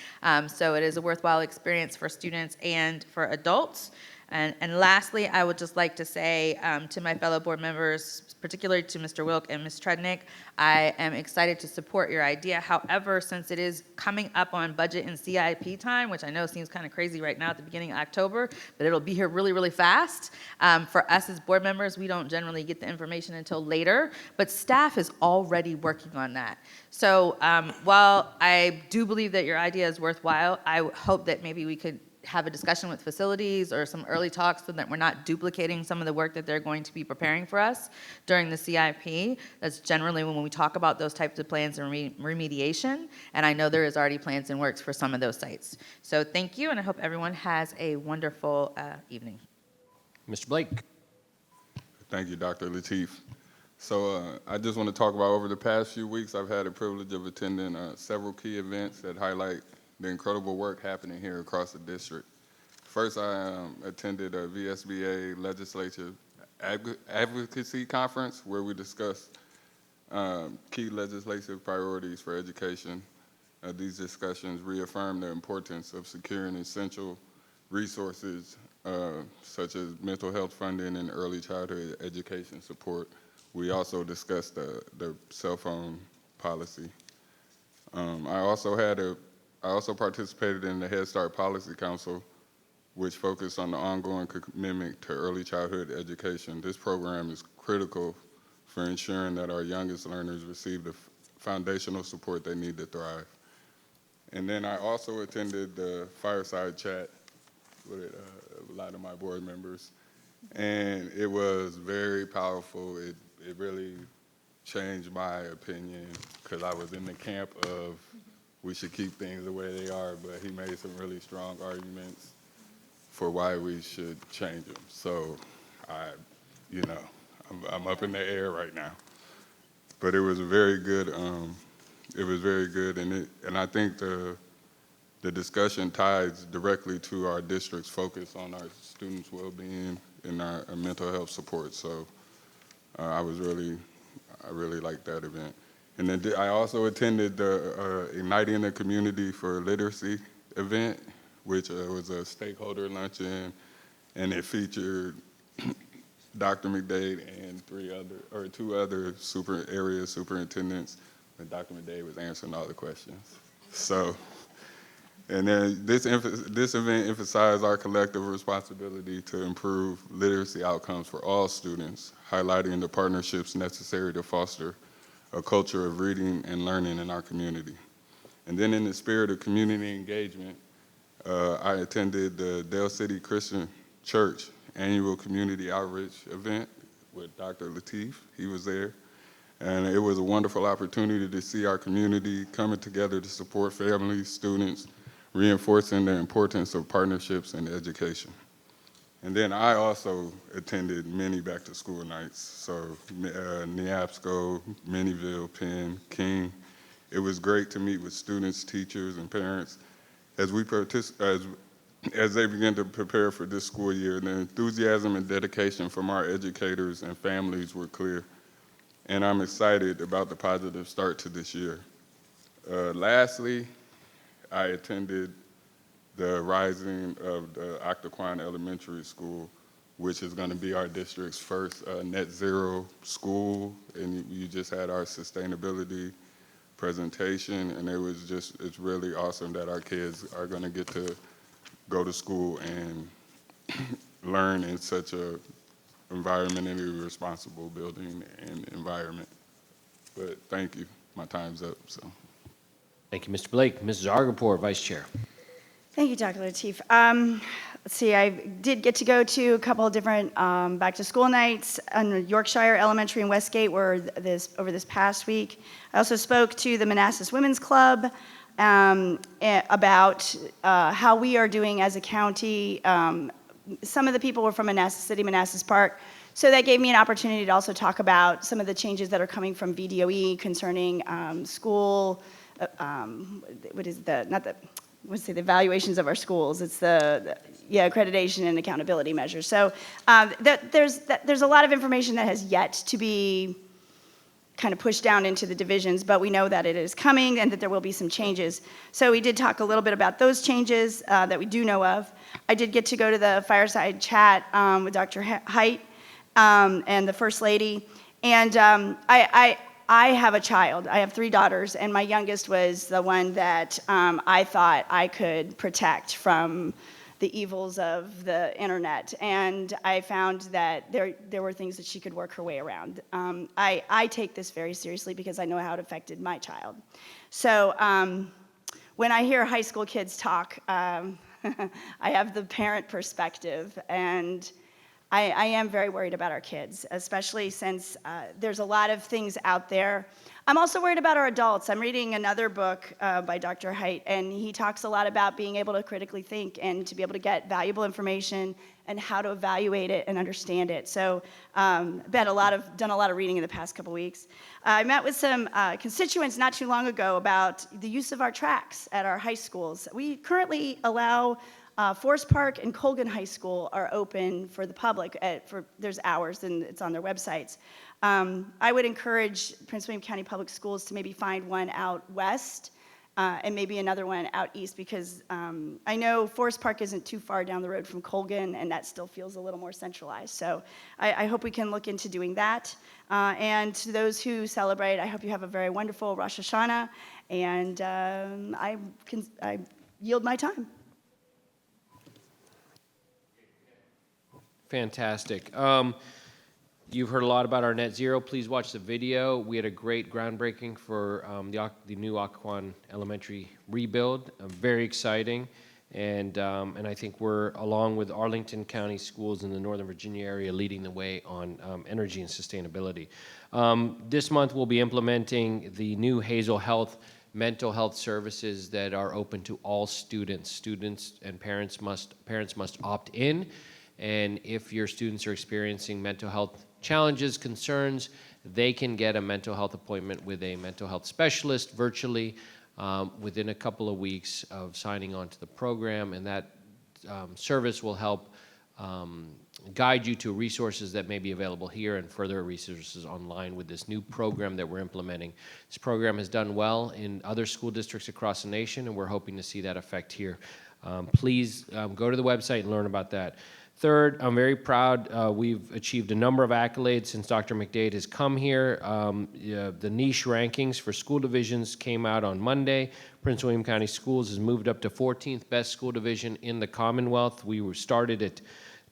So it is a worthwhile experience for students and for adults. And lastly, I would just like to say to my fellow board members, particularly to Mr. Wilk and Ms. Trudnick, I am excited to support your idea. However, since it is coming up on budget and CIP time, which I know seems kind of crazy right now at the beginning of October, but it'll be here really, really fast. For us as board members, we don't generally get the information until later, but staff is already working on that. So while I do believe that your idea is worthwhile, I hope that maybe we could have a discussion with facilities or some early talks so that we're not duplicating some of the work that they're going to be preparing for us during the CIP. That's generally when we talk about those types of plans and remediation, and I know there is already plans in works for some of those sites. So thank you, and I hope everyone has a wonderful evening. Mr. Blake. Thank you, Dr. Lateef. So I just want to talk about over the past few weeks, I've had the privilege of attending several key events that highlight the incredible work happening here across the district. First, I attended a VSBA Legislative Advocacy Conference where we discussed key legislative priorities for education. These discussions reaffirmed the importance of securing essential resources such as mental health funding and early childhood education support. We also discussed the cell phone policy. I also participated in the Head Start Policy Council, which focused on the ongoing commitment to early childhood education. This program is critical for ensuring that our youngest learners receive the foundational support they need to thrive. And then I also attended the fireside chat with a lot of my board members, and it was very powerful. It really changed my opinion because I was in the camp of we should keep things the way they are, but he made some really strong arguments for why we should change them. So I'm up in the air right now. But it was very good. And I think the discussion ties directly to our district's focus on our students' well-being and our mental health support. So I really liked that event. And then I also attended the Igniting the Community for Literacy event, which was a stakeholder luncheon, and it featured Dr. McDade and two other area superintendents, and Dr. McDade was answering all the questions. So, and then this event emphasized our collective responsibility to improve literacy outcomes for all students, highlighting the partnerships necessary to foster a culture of reading and learning in our community. And then in the spirit of community engagement, I attended the Dale City Christian Church annual community outreach event with Dr. Lateef. He was there. And it was a wonderful opportunity to see our community coming together to support families, students, reinforcing the importance of partnerships in education. And then I also attended many back-to-school nights, so Neabsco, Minnieville, Penn, King. It was great to meet with students, teachers, and parents as they begin to prepare for this school year. The enthusiasm and dedication from our educators and families were clear, and I'm excited about the positive start to this year. Lastly, I attended the rising of the Occoquan Elementary School, which is going to be our district's first net zero school. And you just had our sustainability presentation, and it's really awesome that our kids are going to get to go to school and learn in such a environmentally responsible building and environment. But thank you. My time's up. So. Thank you, Mr. Blake. Mrs. Argapor, Vice Chair. Thank you, Dr. Lateef. Let's see, I did get to go to a couple of different back-to-school nights on Yorkshire Elementary and Westgate over this past week. I also spoke to the Manassas Women's Club about how we are doing as a county. Some of the people were from City of Manassas Park, so that gave me an opportunity to also talk about some of the changes that are coming from VDOE concerning school, the evaluations of our schools. It's the accreditation and accountability measures. So there's a lot of information that has yet to be kind of pushed down into the divisions, but we know that it is coming and that there will be some changes. So we did talk a little bit about those changes that we do know of. I did get to go to the fireside chat with Dr. Height and the First Lady, and I have a child. I have 3 daughters, and my youngest was the one that I thought I could protect from the evils of the internet, and I found that there were things that she could work her way around. I take this very seriously because I know how it affected my child. So when I hear high school kids talk, I have the parent perspective, and I am very worried about our kids, especially since there's a lot of things out there. I'm also worried about our adults. I'm reading another book by Dr. Height, and he talks a lot about being able to critically think and to be able to get valuable information and how to evaluate it and understand it. So I've done a lot of reading in the past couple weeks. I met with some constituents not too long ago about the use of our tracks at our high schools. We currently allow Forest Park and Colgan High School are open for the public. There's hours, and it's on their websites. I would encourage Prince William County Public Schools to maybe find one out west and maybe another one out east, because I know Forest Park isn't too far down the road from Colgan, and that still feels a little more centralized. So I hope we can look into doing that. And to those who celebrate, I hope you have a very wonderful Rosh Hashanah, and I yield my time. Fantastic. You've heard a lot about our Net Zero. Please watch the video. We had a great groundbreaking for the new Occoquan Elementary rebuild. Very exciting. And I think we're, along with Arlington County Schools in the Northern Virginia area, leading the way on energy and sustainability. This month, we'll be implementing the new Hazel Health mental health services that are open to all students. Students and parents must opt in. And if your students are experiencing mental health challenges, concerns, they can get a mental health appointment with a mental health specialist virtually within a couple of weeks of signing on to the program. And that service will help guide you to resources that may be available here and further resources online with this new program that we're implementing. This program has done well in other school districts across the nation, and we're hoping to see that effect here. Please go to the website and learn about that. Third, I'm very proud we've achieved a number of accolades since Dr. McDade has come here. The niche rankings for school divisions came out on Monday. Prince William County Schools has moved up to 14th best school division in the Commonwealth. We were started at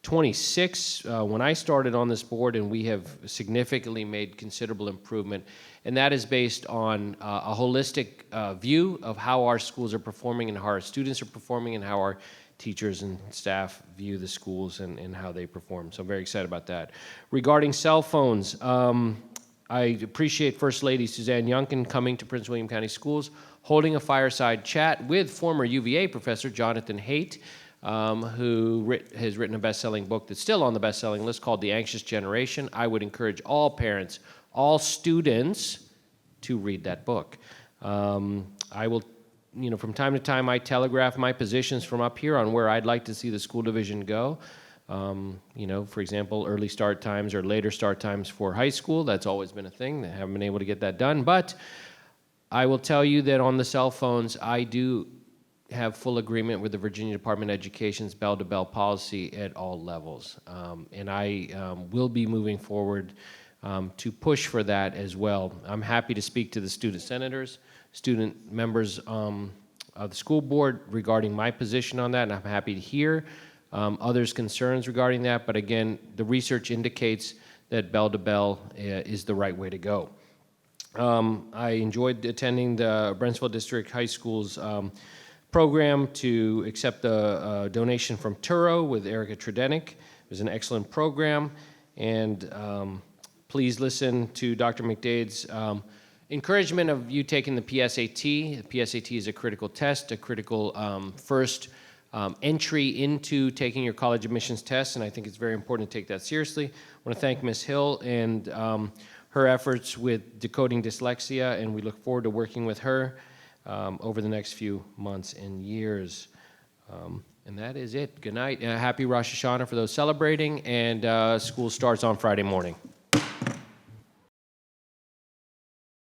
26 when I started on this board, and we have significantly made considerable improvement. And that is based on a holistic view of how our schools are performing and how our students are performing and how our teachers and staff view the schools and how they perform. So I'm very excited about that. Regarding cell phones, I appreciate First Lady Suzanne Yunkin coming to Prince William County Schools, holding a fireside chat with former UVA professor Jonathan Haidt, who has written a best-selling book that's still on the best-selling list called The Anxious Generation. I would encourage all parents, all students to read that book. I will, from time to time, I telegraph my positions from up here on where I'd like to see the school division go. For example, early start times or later start times for high school. That's always been a thing. They haven't been able to get that done. But I will tell you that on the cell phones, I do have full agreement with the Virginia Department of Education's bell-to-bell policy at all levels. And I will be moving forward to push for that as well. I'm happy to speak to the student senators, student members of the school board regarding my position on that, and I'm happy to hear others' concerns regarding that. But again, the research indicates that bell-to-bell is the right way to go. I enjoyed attending the Brentsville District High School's program to accept the donation from Turo with Erica Tredenik. It was an excellent program, and please listen to Dr. McDade's encouragement of you taking the PSAT. The PSAT is a critical test, a critical first entry into taking your college admissions test, and I think it's very important to take that seriously. I want to thank Ms. Hill and her efforts with decoding dyslexia, and we look forward to working with her over the next few months and years. And that is it. Good night. Happy Rosh Hashanah for those celebrating, and school starts on Friday morning.